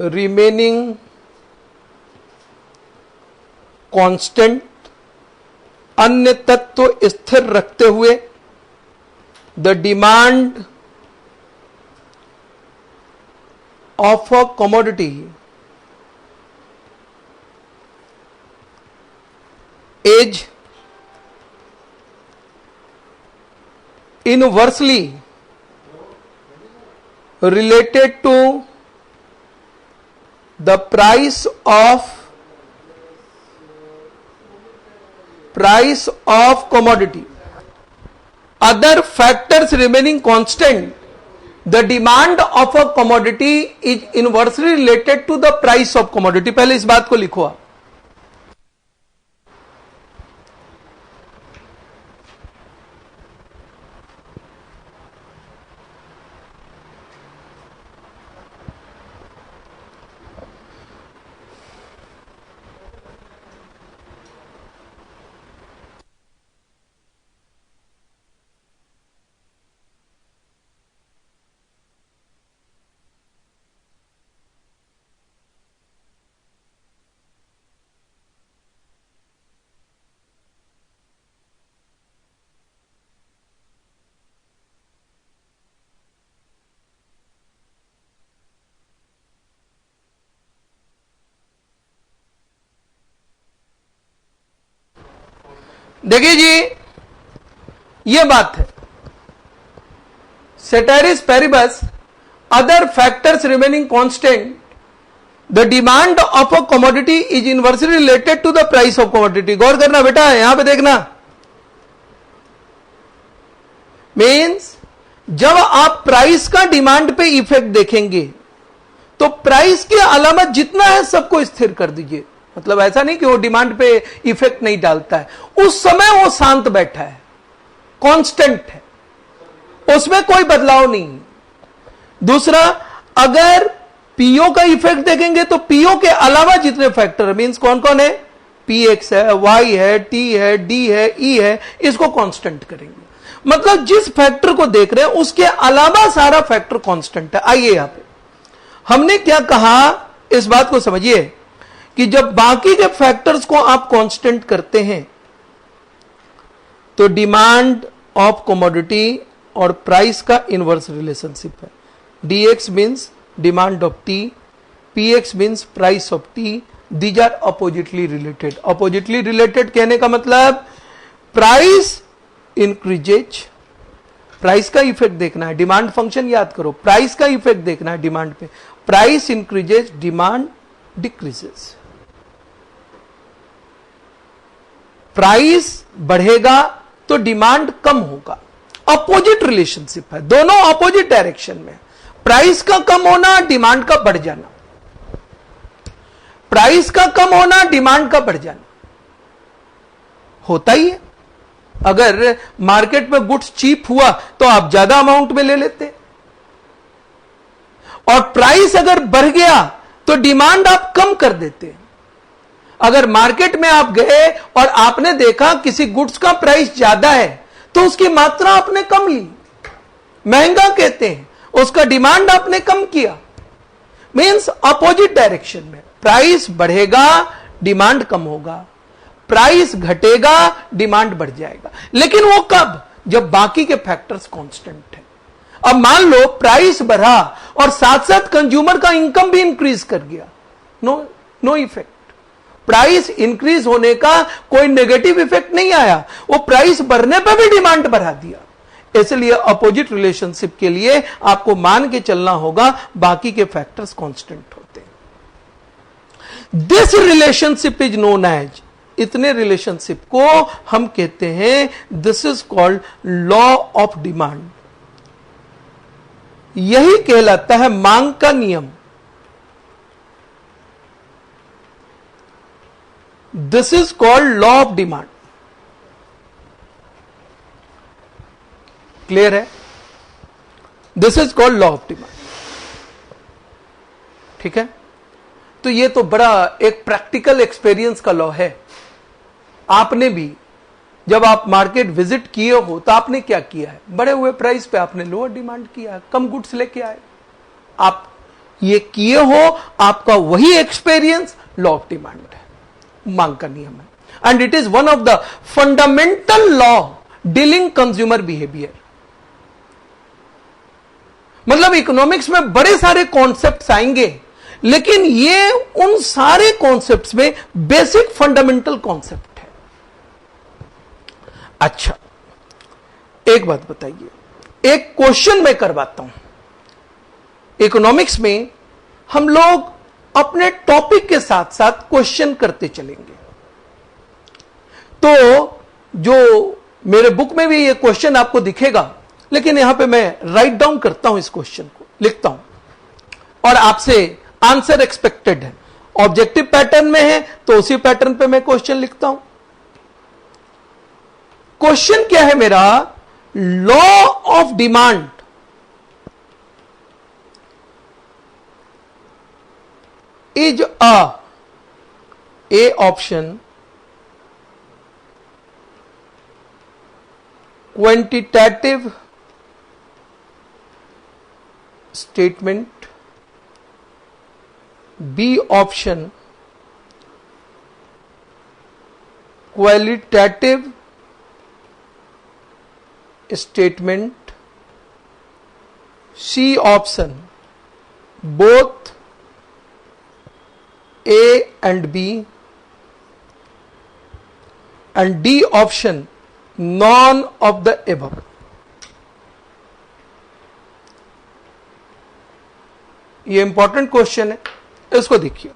रिमेनिंग कांस्टेंट, अन्य तत्व स्थिर रखते हुए the demand of a commodity is inversely related to the price of commodity. Other factors remaining constant, the demand of a commodity is inversely related to the price of commodity. पहले इस बात को लिखो आप. देखिए जी, ये बात है ceteris paribus, other factors remaining constant, the demand of a commodity is inversely related to the price of commodity. गौर करना बेटा, यहां पे देखना. मीन्स जब आप प्राइस का डिमांड पे इफेक्ट देखेंगे तो प्राइस के अलावा जितना है सबको स्थिर कर दीजिए. मतलब ऐसा नहीं कि वो डिमांड पे इफेक्ट नहीं डालता है, उस समय वो शांत बैठा है, कांस्टेंट है, उसमें कोई बदलाव नहीं. दूसरा, अगर पीओ का इफेक्ट देखेंगे तो पीओ के अलावा जितने फैक्टर मींस कौन कौन है, पीएक्स है, वाई है, टी है, डी है, ई है, इसको कांस्टेंट करेंगे. मतलब जिस फैक्टर को देख रहे हैं उसके अलावा सारा फैक्टर कांस्टेंट है. आइए यहां पे हमने क्या कहा, इस बात को समझिए कि जब बाकी के फैक्टर्स को आप कांस्टेंट करते हैं तो डिमांड ऑफ कमोडिटी और प्राइस का इनवर्स रिलेशनशिप है. dx means demand of tea, px means price of tea. These are oppositely related. Oppositely related कहने का मतलब प्राइस इंक्रीजेज, प्राइस का इफेक्ट देखना है, डिमांड फंक्शन याद करो, प्राइस का इफेक्ट देखना है डिमांड पे. Price increases, demand decreases. Price बढ़ेगा तो डिमांड कम होगा. अपोजिट रिलेशनशिप है, दोनों अपोजिट डायरेक्शन में. प्राइस का कम होना, डिमांड का बढ़ जाना. प्राइस का कम होना, डिमांड का बढ़ जाना होता ही है. अगर मार्केट में गुड्स चीप हुआ तो आप ज्यादा अमाउंट में ले लेते, और प्राइस अगर बढ़ गया तो डिमांड आप कम कर देते. अगर मार्केट में आप गए और आपने देखा किसी गुड्स का प्राइस ज्यादा है तो उसकी मात्रा आपने कम ली, महंगा कहते हैं, उसका डिमांड आपने कम किया. मींस अपोजिट डायरेक्शन में. प्राइस बढ़ेगा, डिमांड कम होगा. प्राइस घटेगा, डिमांड बढ़ जाएगा. लेकिन वो कब, जब बाकी के फैक्टर्स कांस्टेंट है. अब मान लो प्राइस बढ़ा और साथ साथ कंज्यूमर का इनकम भी इंक्रीज कर गया, नो इफेक्ट. प्राइस इंक्रीज होने का कोई नेगेटिव इफेक्ट नहीं आया, वो प्राइस बढ़ने पर भी डिमांड बढ़ा दिया. इसलिए अपोजिट रिलेशनशिप के लिए आपको मान के चलना होगा बाकी के फैक्टर्स कांस्टेंट होते हैं. This relationship is known as, इतने रिलेशनशिप को हम कहते हैं, this is called law of demand. यही कहलाता है मांग का नियम. This is called law of demand. Clear है? This is called law of demand. ठीक है? तो ये तो बड़ा एक प्रैक्टिकल एक्सपीरियंस का लॉ है. आपने भी जब आप मार्केट विजिट किए हो तो आपने क्या किया है? बढ़े हुए प्राइस पे आपने लोअर डिमांड किया है, कम गुड्स लेके आए। आप ये किए हो, आपका वही एक्सपीरियंस लॉ ऑफ डिमांड है, मांग का नियम है। And it is one of the fundamental law dealing consumer behaviour. मतलब इकोनॉमिक्स में बड़े सारे कॉन्सेप्ट्स आएंगे, लेकिन ये उन सारे कॉन्सेप्ट्स में बेसिक फंडामेंटल कॉन्सेप्ट है। अच्छा, एक बात बताइए, एक क्वेश्चन मैं करवाता हूं। इकोनॉमिक्स में हम लोग अपने टॉपिक के साथ साथ क्वेश्चन करते चलेंगे। तो जो मेरे बुक में भी ये क्वेश्चन आपको दिखेगा, लेकिन यहां पे मैं राइट डाउन करता हूं, इस क्वेश्चन को लिखता हूं और आपसे आंसर एक्सपेक्टेड है। ऑब्जेक्टिव पैटर्न में है तो उसी पैटर्न पे मैं क्वेश्चन लिखता हूं। क्वेश्चन क्या है मेरा? Law of demand is A option quantitative statement, B option qualitative statement, C option both A and B, and D option none of the above. ये इंपॉर्टेंट क्वेश्चन है, इसको देखिए।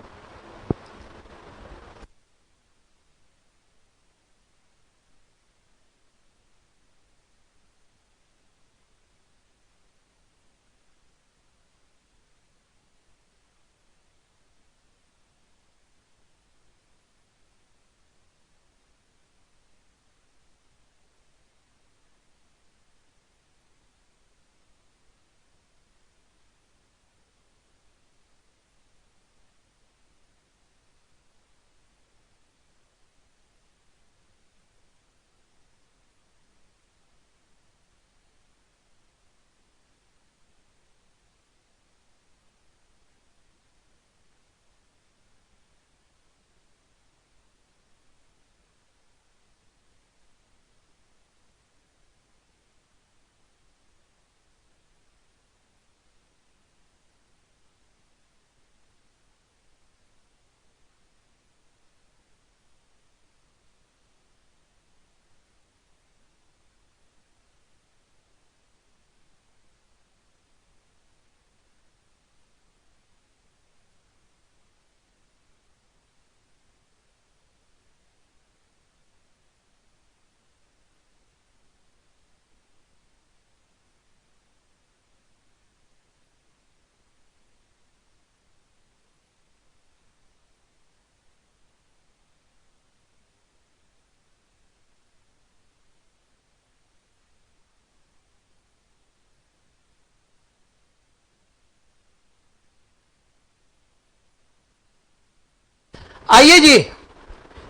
आइए जी,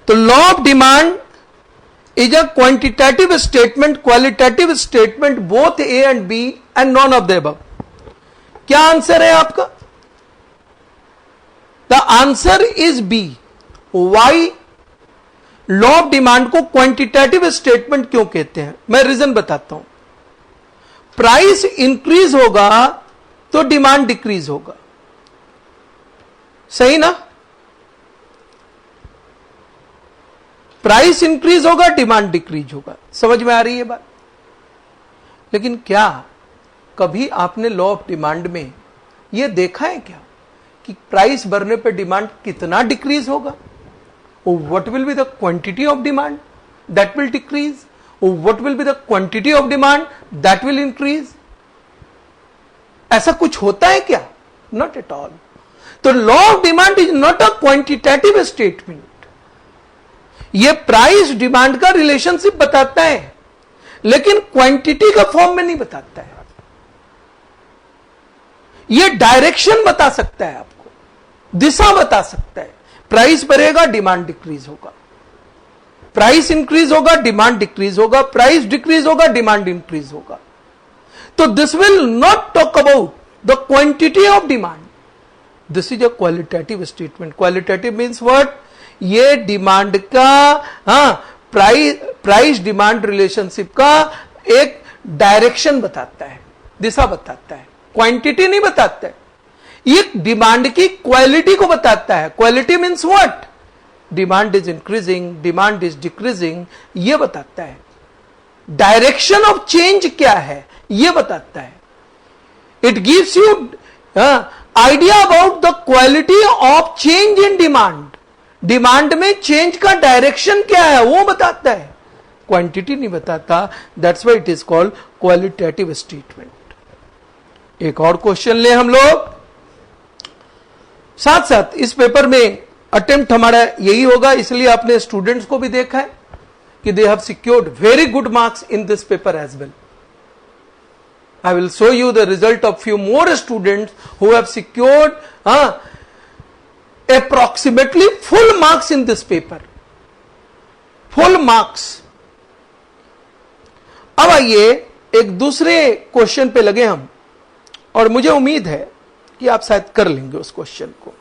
तो law of demand is a quantitative statement, qualitative statement, both A and B and none of the above. क्या answer है आपका? The answer is B. Why? Law of demand को क्वांटिटेटिव स्टेटमेंट क्यों कहते हैं, मैं रीजन बताता हूं। प्राइस इंक्रीज होगा तो डिमांड डिक्रीज होगा, सही ना? प्राइस इंक्रीज होगा, डिमांड डिक्रीज होगा। समझ में आ रही है बात? लेकिन क्या कभी आपने लॉ ऑफ डिमांड में यह देखा है क्या कि प्राइस बढ़ने पर डिमांड कितना डिक्रीज होगा? What will be the quantity of demand that will decrease, what will be the quantity of demand that will increase? ऐसा कुछ होता है क्या? Not at all. तो law of demand is not a quantitative statement. ये price demand का relationship बताता है, लेकिन क्वांटिटी का फॉर्म में नहीं बताता है। ये डायरेक्शन बता सकता है, आपको दिशा बता सकता है। प्राइस बढ़ेगा, डिमांड डिक्रीज होगा। प्राइस इंक्रीज होगा, डिमांड डिक्रीज होगा, प्राइस डिक्रीज होगा, डिमांड इंक्रीज होगा. तो this will not talk about the quantity of demand. This is a qualitative statement. Qualitative means what? ये डिमांड का प्राइस डिमांड रिलेशनशिप का एक डायरेक्शन बताता है, दिशा बताता है, क्वांटिटी नहीं बताता है. ये डिमांड की क्वालिटी को बताता है. Quality means what? Demand is increasing, demand is decreasing, ये बताता है. डायरेक्शन ऑफ चेंज क्या है ये बताता है. It gives you idea about the quality of change in demand. Demand में चेंज का डायरेक्शन क्या है वो बताता है, क्वांटिटी नहीं बताता. That's why it is called qualitative statement. एक और क्वेश्चन ले हम लोग. साथ साथ इस पेपर में अटेम्प्ट हमारा यही होगा, इसलिए आपने स्टूडेंट्स को भी देखा है कि they have secured very good marks in this paper as well. I will show you the result of few more students who have secured approximately full marks in this paper. Full marks. अब आइए एक दूसरे question पे लगे हम, और मुझे उम्मीद है कि आप शायद कर लेंगे उस क्वेश्चन को.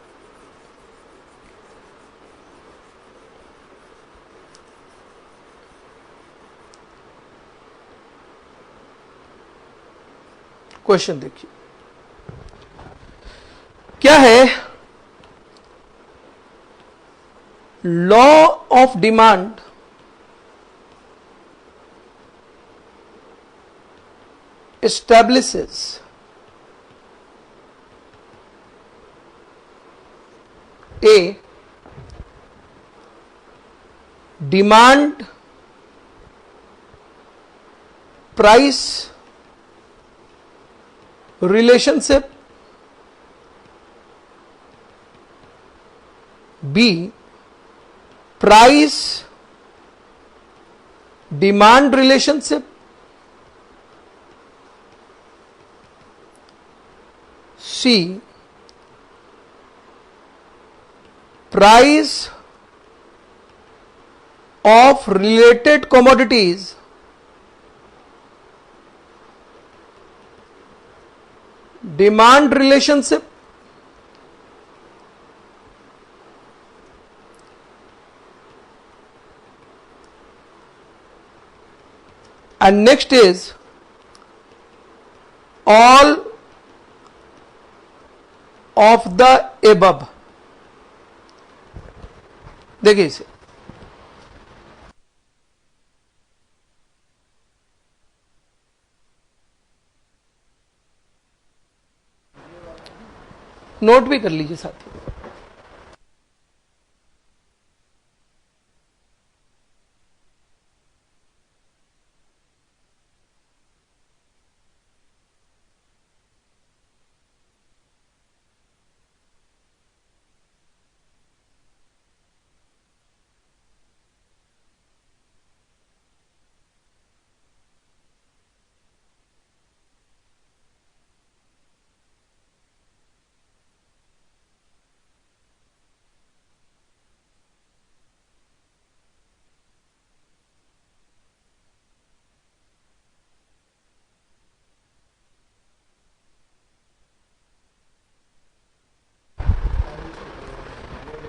क्वेश्चन देखिए क्या है. Law of demand establishes a demand price relationship, B price demand relationship, C price of related commodities, demand relationship, and next is all of the above. देखिए इसे नोट भी कर लीजिए साथ ही.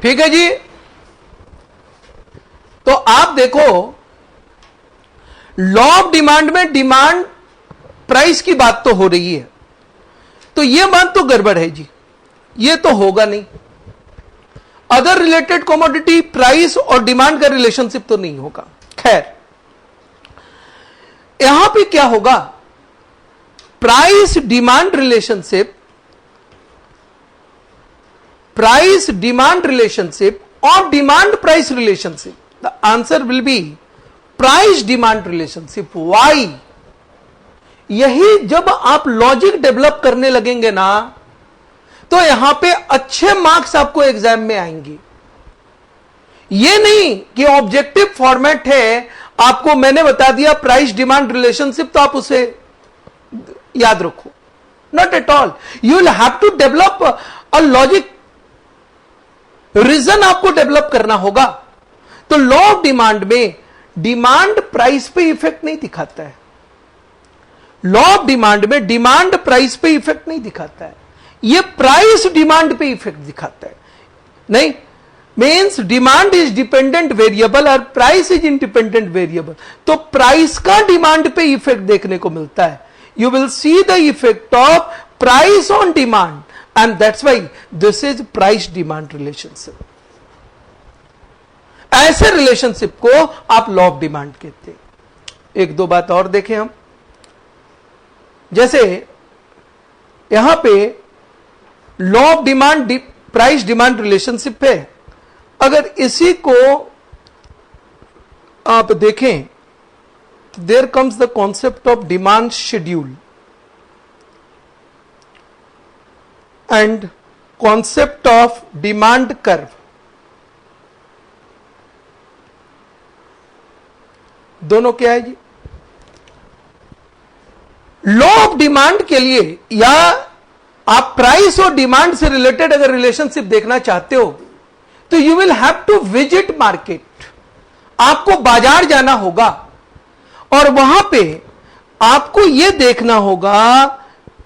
ठीक है जी. तो आप देखो लॉ ऑफ डिमांड में डिमांड प्राइस की बात तो हो रही है, तो यह बात तो गड़बड़ है जी, यह तो होगा नहीं. अदर रिलेटेड कमोडिटी प्राइस और डिमांड का रिलेशनशिप तो नहीं होगा. खैर यहां पे क्या होगा, price demand relationship, price demand relationship or demand price relationship. The answer will be price demand relationship. Why? यही जब आप लॉजिक डेवलप करने लगेंगे ना तो यहां पे अच्छे मार्क्स आपको एग्जाम में आएंगे. ये नहीं कि ऑब्जेक्टिव फॉर्मेट है, आपको मैंने बता दिया प्राइस डिमांड रिलेशनशिप तो आप उसे याद रखो. Not at all. You will have to develop a logic, reason आपको डेवलप करना होगा. तो लॉ ऑफ डिमांड में डिमांड प्राइस पे इफेक्ट नहीं दिखाता है। लॉ ऑफ डिमांड में डिमांड प्राइस पे इफेक्ट नहीं दिखाता है, ये प्राइस डिमांड पे इफेक्ट दिखाता है। नहीं, means demand is dependent variable और प्राइस इज इंडिपेंडेंट वेरिएबल। तो प्राइस का डिमांड पे इफेक्ट देखने को मिलता है। You will see the effect of price on demand and that's why this is price demand relationship. ऐसे रिलेशनशिप को आप लॉ ऑफ डिमांड कहते हैं। एक दो बात और देखें हम, जैसे यहां पे law of demand price demand relationship है। अगर इसी को आप देखें, there comes the concept of demand schedule and concept of demand curve. दोनों क्या है जी? लॉ ऑफ डिमांड के लिए या आप प्राइस और डिमांड से रिलेटेड अगर रिलेशनशिप देखना चाहते हो तो you will have to visit market. आपको बाजार जाना होगा और वहां पे आपको यह देखना होगा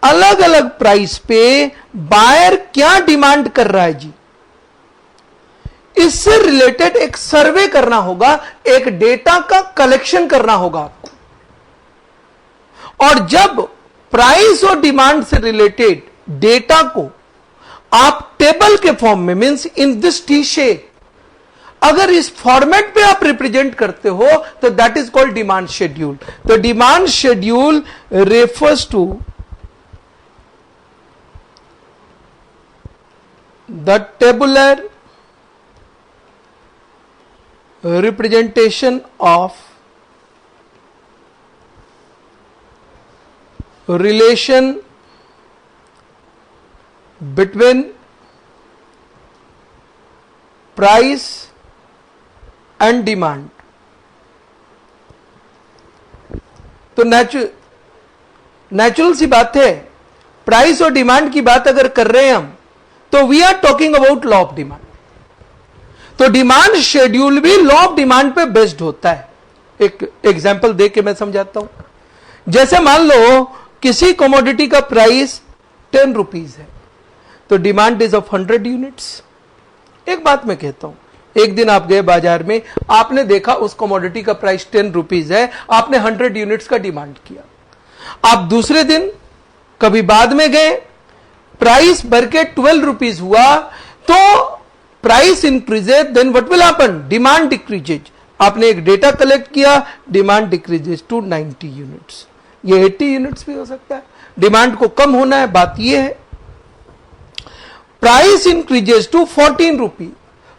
अलग अलग प्राइस पे बायर क्या डिमांड कर रहा है जी। इससे रिलेटेड एक सर्वे करना होगा, एक डेटा का कलेक्शन करना होगा आपको। और जब प्राइस और डिमांड से रिलेटेड डेटा को आप टेबल के फॉर्म में, means in this T shape, अगर इस फॉर्मेट पे आप रिप्रेजेंट करते हो तो that is called demand schedule. तो demand schedule refers to the tabular representation of relation between price and demand। तो नेचुरल सी बात है, प्राइस और डिमांड की बात अगर कर रहे हैं हम तो we are talking about law of demand. तो डिमांड शेड्यूल भी लॉ ऑफ डिमांड पे बेस्ड होता है। एक एग्जांपल दे के मैं समझाता हूं। जैसे मान लो किसी कमोडिटी का प्राइस 10 रुपीज है, तो डिमांड इज ऑफ 100 यूनिट्स। एक बात मैं कहता हूं, एक दिन आप गए बाजार में, आपने देखा उस कमोडिटी का प्राइस 10 रुपीज है, आपने 100 यूनिट्स का डिमांड किया। आप दूसरे दिन कभी बाद में गए, प्राइस बढ़ के 12 रुपीज हुआ, तो price increases, then what will happen? Demand decreases. आपने एक डेटा कलेक्ट किया, डिमांड डिक्रीजेज टू 90 यूनिट्स। ये 80 यूनिट्स भी हो सकता है, डिमांड को कम होना है, बात ये है। Price increases to 14 rupee,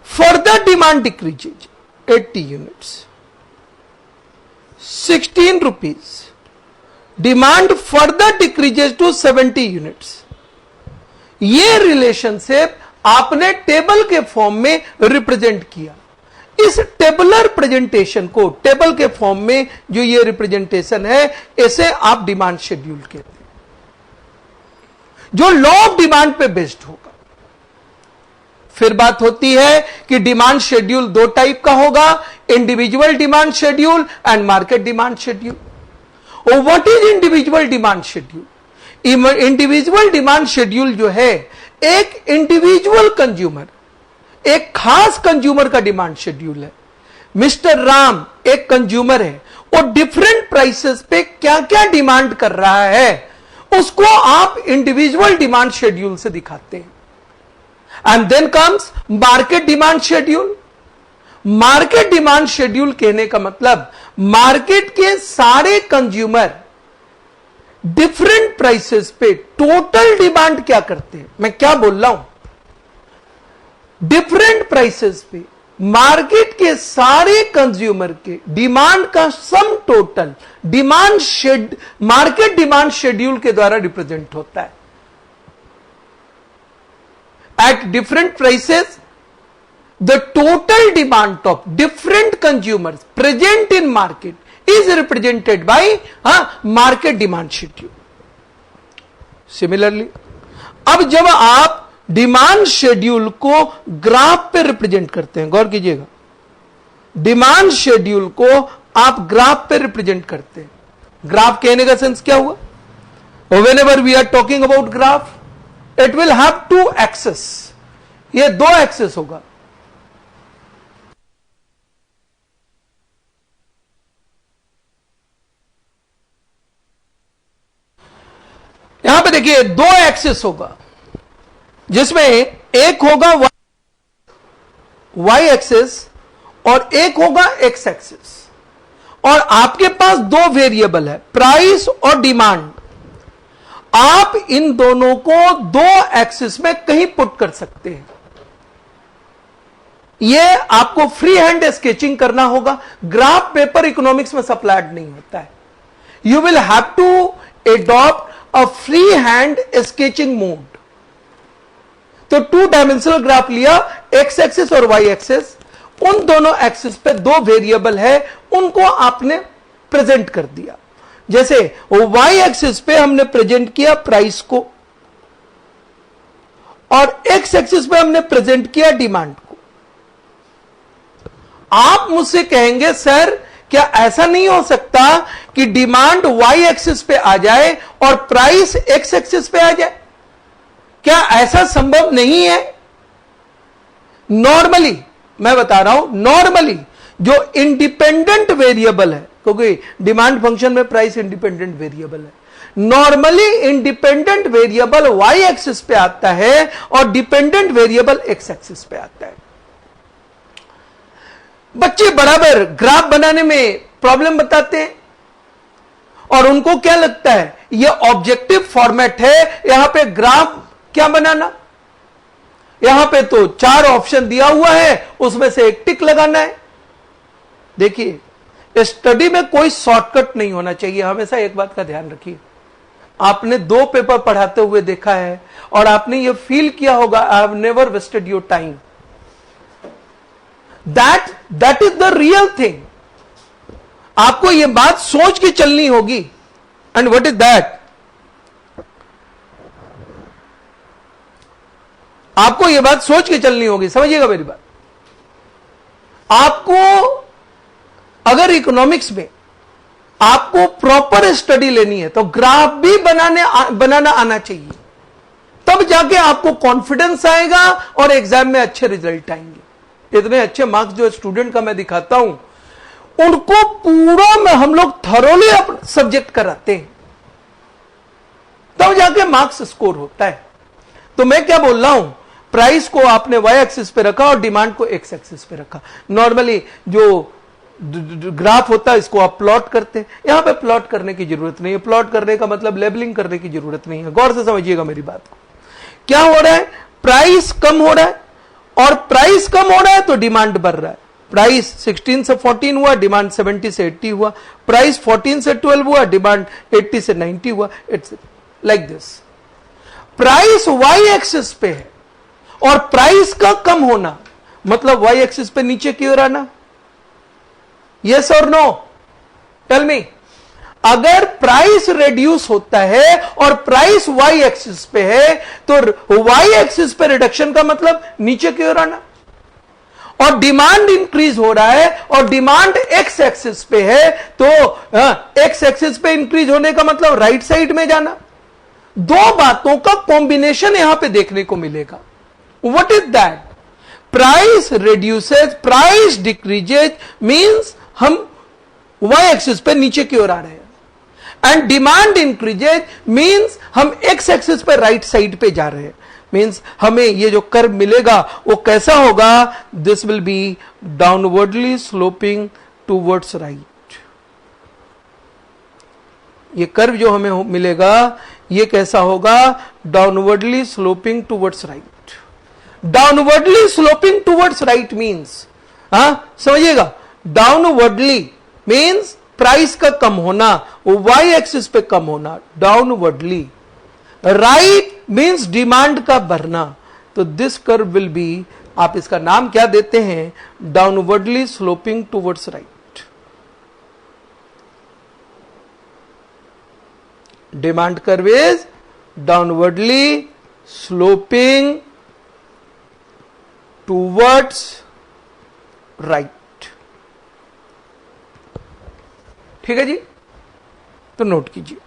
further demand decreases 80 units. 16 rupees, demand further decreases to 70 units. ये रिलेशनशिप आपने टेबल के फॉर्म में रिप्रेजेंट किया। इस टेबुलर प्रेजेंटेशन को, टेबल के फॉर्म में जो ये रिप्रेजेंटेशन है, इसे आप डिमांड शेड्यूल कहते हैं, जो लॉ ऑफ डिमांड पे बेस्ड होगा। फिर बात होती है कि डिमांड शेड्यूल दो टाइप का होगा, individual demand schedule and market demand schedule. और what is individual demand schedule? Individual demand schedule जो है, एक इंडिविजुअल कंज्यूमर, एक खास कंज्यूमर का डिमांड शेड्यूल है। मिस्टर राम एक कंज्यूमर है, वो डिफरेंट प्राइसेस पे क्या क्या डिमांड कर रहा है, उसको आप इंडिविजुअल डिमांड शेड्यूल से दिखाते हैं। And then comes market demand schedule. Market demand schedule कहने का मतलब मार्केट के सारे कंज्यूमर डिफरेंट प्राइसेस पे टोटल डिमांड क्या करते हैं। मैं क्या बोल रहा हूं? डिफरेंट प्राइसेस पे मार्केट के सारे कंज्यूमर के डिमांड का sum total demand market demand schedule के द्वारा रिप्रेजेंट होता है। At different prices the total demand of different consumers present in market is represented by market demand schedule. Similarly, अब जब आप डिमांड शेड्यूल को ग्राफ पे रिप्रेजेंट करते हैं, गौर कीजिएगा, डिमांड शेड्यूल को आप ग्राफ पे रिप्रेजेंट करते हैं। ग्राफ कहने का सेंस क्या हुआ? whenever we are talking about graph, it will have two axes, ये दो एक्सेस होगा। यहां पे देखिए दो एक्सेस होगा, जिसमें एक होगा वाई एक्सेस और एक होगा एक्स एक्सेस, और आपके पास दो वेरिएबल है, प्राइस और डिमांड। आप इन दोनों को दो एक्सिस में कहीं पुट कर सकते हैं। यह आपको फ्री हैंड स्केचिंग करना होगा, ग्राफ पेपर इकोनॉमिक्स में सप्लाइड नहीं होता है। You will have to adopt a free hand sketching mode. तो टू डायमेंशनल ग्राफ लिया, एक्स एक्सिस और वाई एक्सिस, उन दोनों एक्सिस पे दो वेरिएबल है, उनको आपने प्रेजेंट कर दिया। जैसे वाई एक्सिस पे हमने प्रेजेंट किया प्राइस को, और एक्स एक्सिस पे हमने प्रेजेंट किया डिमांड को। आप मुझसे कहेंगे सर क्या ऐसा नहीं हो सकता कि डिमांड वाई एक्सिस पे आ जाए और प्राइस एक्स एक्सिस पे आ जाए? क्या ऐसा संभव नहीं है? नॉर्मली मैं बता रहा हूं, नॉर्मली जो इंडिपेंडेंट वेरिएबल है, क्योंकि डिमांड फंक्शन में प्राइस इंडिपेंडेंट वेरिएबल है, normally independent variable y axis पे आता है और डिपेंडेंट वेरिएबल एक्स एक्सिस पे आता है। बच्चे बराबर ग्राफ बनाने में प्रॉब्लम बताते हैं, और उनको क्या लगता है ये ऑब्जेक्टिव फॉर्मेट है, यहां पे ग्राफ क्या बनाना, यहां पे तो चार ऑप्शन दिया हुआ है, उसमें से एक टिक लगाना है। देखिए स्टडी में कोई शॉर्टकट नहीं होना चाहिए, हमेशा एक बात का ध्यान रखिए। आपने दो पेपर पढ़ाते हुए देखा है और आपने ये फील किया होगा, I have never wasted your time. That is the real thing. आपको यह बात सोच के चलनी होगी। And what is that? आपको यह बात सोच के चलनी होगी, समझिएगा मेरी बात। आपको अगर इकोनॉमिक्स में आपको प्रॉपर स्टडी लेनी है तो ग्राफ भी बनाना आना चाहिए, तब जाके आपको कॉन्फिडेंस आएगा और एग्जाम में अच्छे रिजल्ट आएंगे। इतने अच्छे मार्क्स जो स्टूडेंट का मैं दिखाता हूं, उनको पूरा में हम लोग थरोली सब्जेक्ट कराते हैं, तब जाके मार्क्स स्कोर होता है। तो मैं क्या बोल रहा हूं, प्राइस को आपने वाई एक्सिस पे रखा और डिमांड को एक्स एक्सिस पे रखा। नॉर्मली जो ग्राफ होता है इसको आप प्लॉट करते हैं, यहां पे प्लॉट करने की जरूरत नहीं है। प्लॉट करने का मतलब लेबलिंग करने की जरूरत नहीं है। गौर से समझिएगा मेरी बात को। क्या हो रहा है, प्राइस कम हो रहा है, और प्राइस कम हो रहा है तो डिमांड बढ़ रहा है। प्राइस 16 से 14 हुआ, डिमांड 70 से 80 हुआ। प्राइस 14 से 12 हुआ, डिमांड 80 से 90 हुआ। It's like this. Price y axis पे है और प्राइस का कम होना मतलब वाई एक्सिस पे नीचे की ओर आना। यस और नो? Tell me. अगर प्राइस रिड्यूस होता है और प्राइस वाई एक्सिस पे है तो वाई एक्सिस पे रिडक्शन का मतलब नीचे की ओर आना, और डिमांड इंक्रीज हो रहा है और डिमांड एक्स एक्सिस पे है तो एक्स एक्सिस पे इंक्रीज होने का मतलब राइट साइड में जाना। दो बातों का कॉम्बिनेशन यहां पे देखने को मिलेगा। What is that? Price reduces, price decreases means हम वाई एक्सिस पे नीचे की ओर आ रहे हैं, एंड डिमांड इंक्रीजेज मींस हम एक्स एक्सिस पे राइट साइड पे जा रहे हैं। मींस हमें ये जो कर्व मिलेगा वो कैसा होगा? This will be downwardly sloping towards right. ये कर्व जो हमें मिलेगा ये कैसा होगा? Downwardly sloping towards right. Downwardly sloping towards right means, समझिएगा, डाउनवर्डली मींस प्राइस का कम होना, वाई एक्सिस पे कम होना, डाउनवर्डली। राइट मींस डिमांड का बढ़ना। तो दिस कर्व विल बी, आप इसका नाम क्या देते हैं? Downwardly sloping towards right. Demand curve is downwardly sloping towards right. ठीक है जी, तो नोट कीजिए।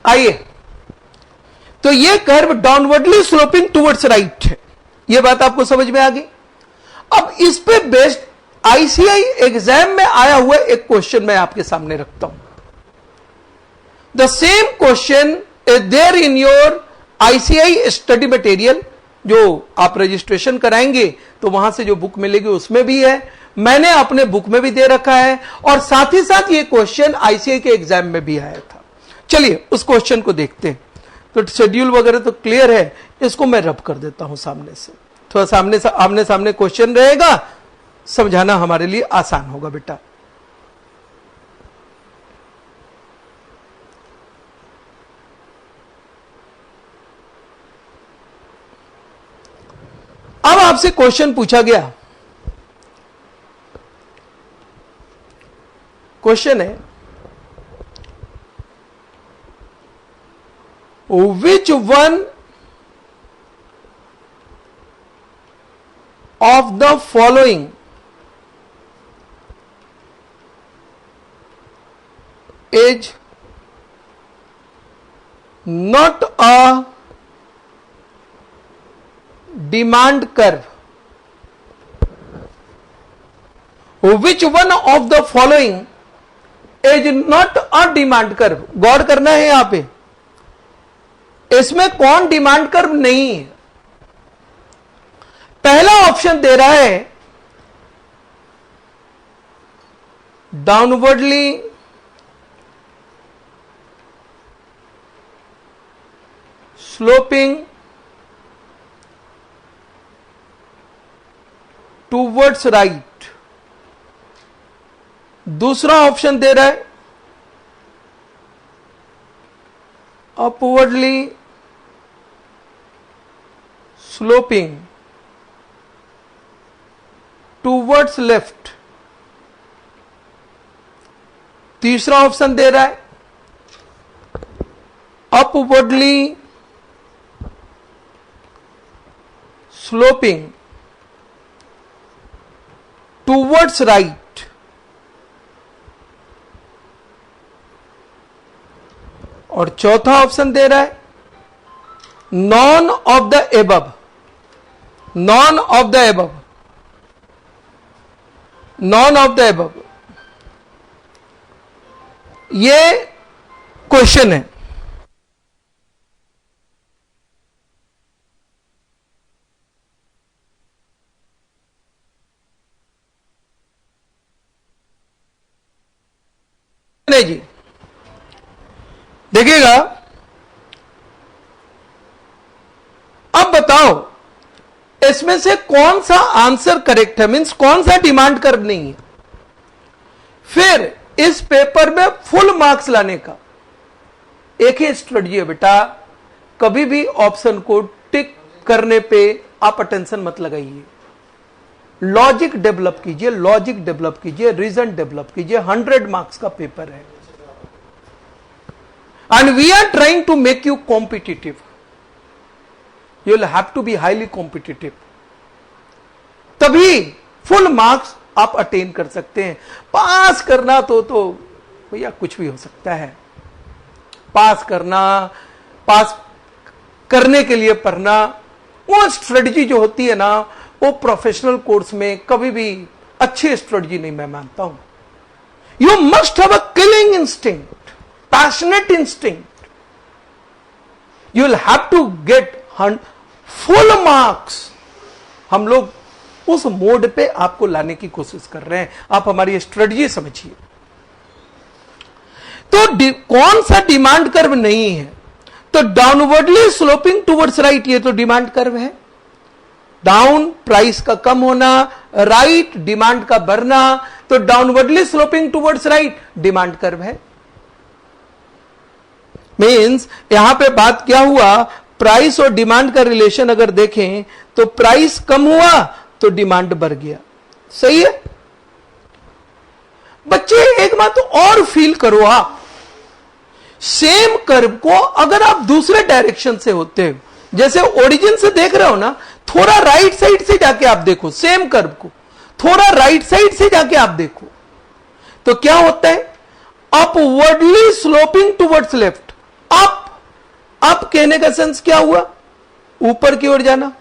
आइए, तो ये curve downwardly sloping towards right है, ये बात आपको समझ में आ गई। अब इस पे बेस्ड आईसीआई एग्जाम में आया हुआ एक क्वेश्चन मैं आपके सामने रखता हूं। The same question is there in your ICI study material, जो आप रजिस्ट्रेशन कराएंगे तो वहां से जो बुक मिलेगी उसमें भी है, मैंने अपने बुक में भी दे रखा है, और साथ ही साथ ये क्वेश्चन आईसीआई के एग्जाम में भी आया था। चलिए उस क्वेश्चन को देखते हैं। तो शेड्यूल वगैरह तो क्लियर है, इसको मैं रब कर देता हूं सामने से, थोड़ा आमने सामने क्वेश्चन रहेगा, समझाना हमारे लिए आसान होगा बेटा। अब आपसे क्वेश्चन पूछा गया, क्वेश्चन है which one of the following is not a demand curve? Which one of the following is not a demand curve? गौर करना है यहां पे, इसमें कौन डिमांड कर्व नहीं है। पहला ऑप्शन दे रहा है डाउनवर्डली स्लोपिंग टूवर्ड्स राइट। दूसरा ऑप्शन दे रहा है अपवर्डली स्लोपिंग टूवर्ड्स लेफ्ट। तीसरा ऑप्शन दे रहा है अपवर्डली स्लोपिंग टूवर्ड्स राइट। और चौथा ऑप्शन दे रहा है non of the above, non of the above, non of the above. ये क्वेश्चन है। नहीं जी, देखिएगा, अब बताओ इसमें से कौन सा आंसर करेक्ट है, मींस कौन सा डिमांड कर्व नहीं है। फिर इस पेपर में फुल मार्क्स लाने का एक ही स्ट्रेटजी है बेटा, कभी भी ऑप्शन को टिक करने पे आप अटेंशन मत लगाइए, लॉजिक डेवलप कीजिए, लॉजिक डेवलप कीजिए, रीजन डेवलप कीजिए। 100 मार्क्स का पेपर है and we are trying to make you competitive. You will have to be highly competitive, तभी फुल मार्क्स आप अटेन कर सकते हैं। पास करना तो भैया कुछ भी हो सकता है, पास करना, पास करने के लिए पढ़ना, वो स्ट्रेटजी जो होती है ना, वो प्रोफेशनल कोर्स में कभी भी अच्छी स्ट्रेटजी नहीं मैं मानता हूं। You must have a killing instinct, passionate instinct. You will have to get full marks. हम लोग उस मोड पे आपको लाने की कोशिश कर रहे हैं, आप हमारी स्ट्रेटजी समझिए। तो कौन सा डिमांड कर्व नहीं है? तो डाउनवर्डली स्लोपिंग टुवर्ड्स राइट, ये तो डिमांड कर्व है। डाउन प्राइस का कम होना, राइट डिमांड का बढ़ना, तो downwardly sloping towards right demand curve है। मीन्स यहां पे बात क्या हुआ, प्राइस और डिमांड का रिलेशन अगर देखें तो प्राइस कम हुआ तो डिमांड बढ़ गया। सही है बच्चे, एक बात तो और फील करो आप, सेम कर्व को अगर आप दूसरे डायरेक्शन से होते हो, जैसे ओरिजिन से देख रहे हो ना, थोड़ा राइट साइड से जाके आप देखो, सेम कर्व को थोड़ा राइट साइड से जाके आप देखो, तो क्या होता है? Upwardly sloping towards left. Up कहने का सेंस क्या हुआ? ऊपर की ओर जाना,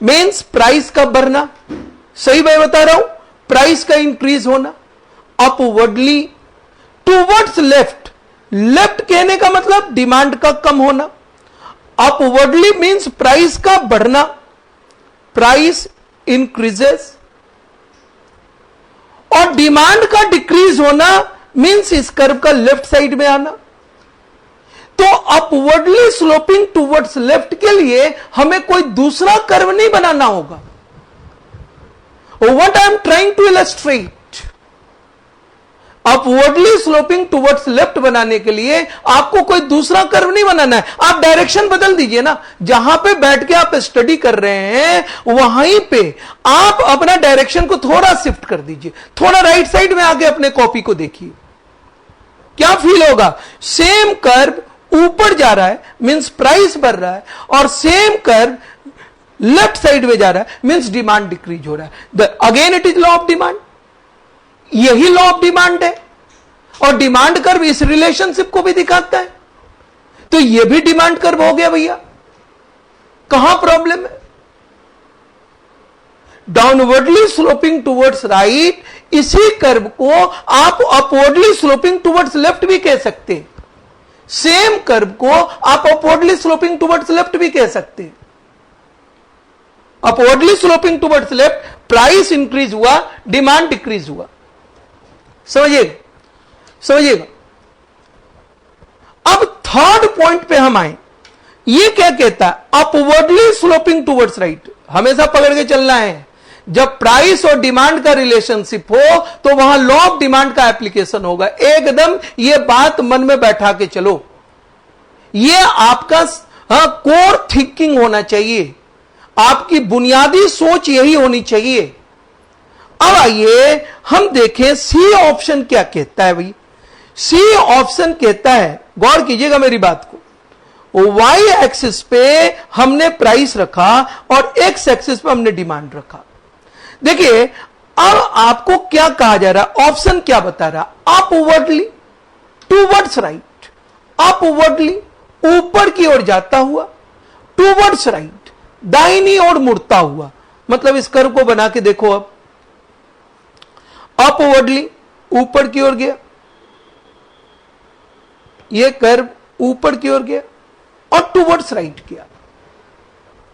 मीन्स प्राइस का बढ़ना। सही मैं बता रहा हूं, प्राइस का इंक्रीज होना। अपवर्डली टुवर्ड्स लेफ्ट, लेफ्ट कहने का मतलब डिमांड का कम होना। अपवर्डली मीन्स प्राइस का बढ़ना, प्राइस इंक्रीजेस। और डिमांड का डिक्रीज होना मीन्स इस कर्व का लेफ्ट साइड में आना। तो अपवर्डली स्लोपिंग टुवर्ड्स लेफ्ट के लिए हमें कोई दूसरा कर्व नहीं बनाना होगा। What I am trying to illustrate, upwardly sloping towards left बनाने के लिए आपको कोई दूसरा कर्व नहीं बनाना है। आप डायरेक्शन बदल दीजिए ना, जहां पे बैठ के आप स्टडी कर रहे हैं वहीं पे आप अपना डायरेक्शन को थोड़ा शिफ्ट कर दीजिए, थोड़ा राइट साइड में आके अपने कॉपी को देखिए, क्या फील होगा? सेम कर्व ऊपर जा रहा है मींस प्राइस बढ़ रहा है, और सेम कर्व लेफ्ट साइड में जा रहा है मींस डिमांड डिक्रीज हो रहा है। Again it is law of demand, यही लॉ ऑफ डिमांड है, और डिमांड कर्व इस रिलेशनशिप को भी दिखाता है। तो यह भी डिमांड कर्व हो गया भैया। कहां प्रॉब्लम है? डाउनवर्डली स्लोपिंग टुवर्ड्स राइट, इसी कर्व को आप अपवर्डली स्लोपिंग टुवर्ड्स लेफ्ट भी कह सकते हैं। सेम कर्व को आप अपवर्डली स्लोपिंग टुवर्ड्स लेफ्ट भी कह सकते हैं। Upwardly sloping towards left, price increase हुआ, डिमांड डिक्रीज हुआ। समझिएगा, समझिएगा। अब थर्ड पॉइंट पे हम आए, ये क्या कहता है? Upwardly sloping towards right. हमेशा पकड़ के चलना है, जब प्राइस और डिमांड का रिलेशनशिप हो तो वहां लॉ ऑफ डिमांड का एप्लीकेशन होगा। एकदम ये बात मन में बैठा के चलो, ये आपका कोर थिंकिंग होना चाहिए, आपकी बुनियादी सोच यही होनी चाहिए। अब आइए हम देखें सी ऑप्शन क्या कहता है भाई। सी ऑप्शन कहता है, गौर कीजिएगा मेरी बात को, वाई एक्सिस पे हमने प्राइस रखा और एक्स एक्सिस पे हमने डिमांड रखा। देखिए अब आपको क्या कहा जा रहा है, ऑप्शन क्या बता रहा है? अपवर्डली टुवर्ड्स राइट, अपवर्डली ऊपर की ओर जाता हुआ, टुवर्ड्स राइट दाहिनी ओर मुड़ता हुआ। मतलब इस कर्व को बना के देखो, अब अपवर्डली ऊपर की ओर गया, यह कर्व ऊपर की ओर गया और टुवर्ड्स राइट गया।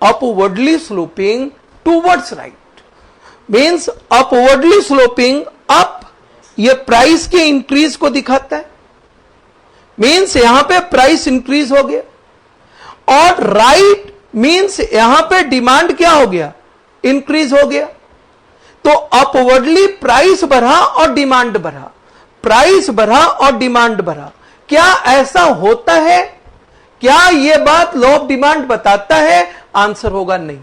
Upwardly sloping towards right means upwardly sloping up, यह प्राइस के इंक्रीज को दिखाता है, मीन्स यहां पे प्राइस इंक्रीज हो गया। और राइट मीन्स यहां पे डिमांड क्या हो गया? इंक्रीज हो गया। तो अपवर्डली प्राइस बढ़ा और डिमांड बढ़ा, प्राइस बढ़ा और डिमांड बढ़ा। क्या ऐसा होता है? क्या यह बात लॉ ऑफ डिमांड बताता है? आंसर होगा नहीं।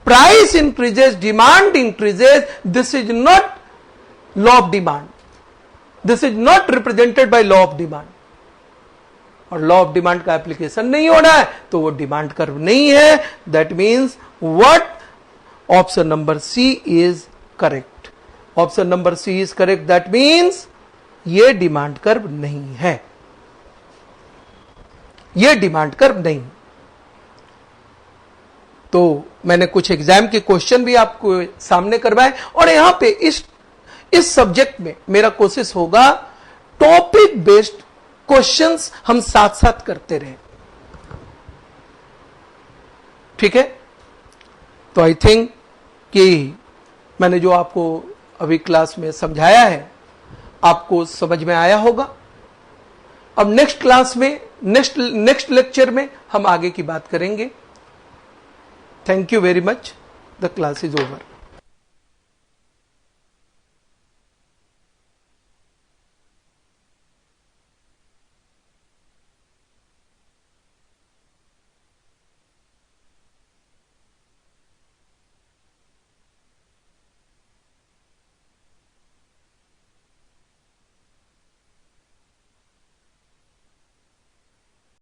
Price increases, demand increases, this is not law of demand, this is not represented by law of demand. और लॉ ऑफ डिमांड का एप्लीकेशन नहीं हो रहा है तो वो डिमांड कर्व नहीं है। That means what? Option number C is correct. Option number C is correct. That means ये डिमांड कर्व नहीं है, ये डिमांड कर्व नहीं। तो मैंने कुछ एग्जाम के क्वेश्चन भी आपको सामने करवाए, और यहां पे इस सब्जेक्ट में मेरा कोशिश होगा टॉपिक बेस्ड क्वेश्चंस हम साथ साथ करते रहे। ठीक है? तो आई थिंक कि मैंने जो आपको अभी क्लास में समझाया है आपको समझ में आया होगा। अब नेक्स्ट क्लास में, नेक्स्ट लेक्चर में हम आगे की बात करेंगे। Thank you very much. The class is over.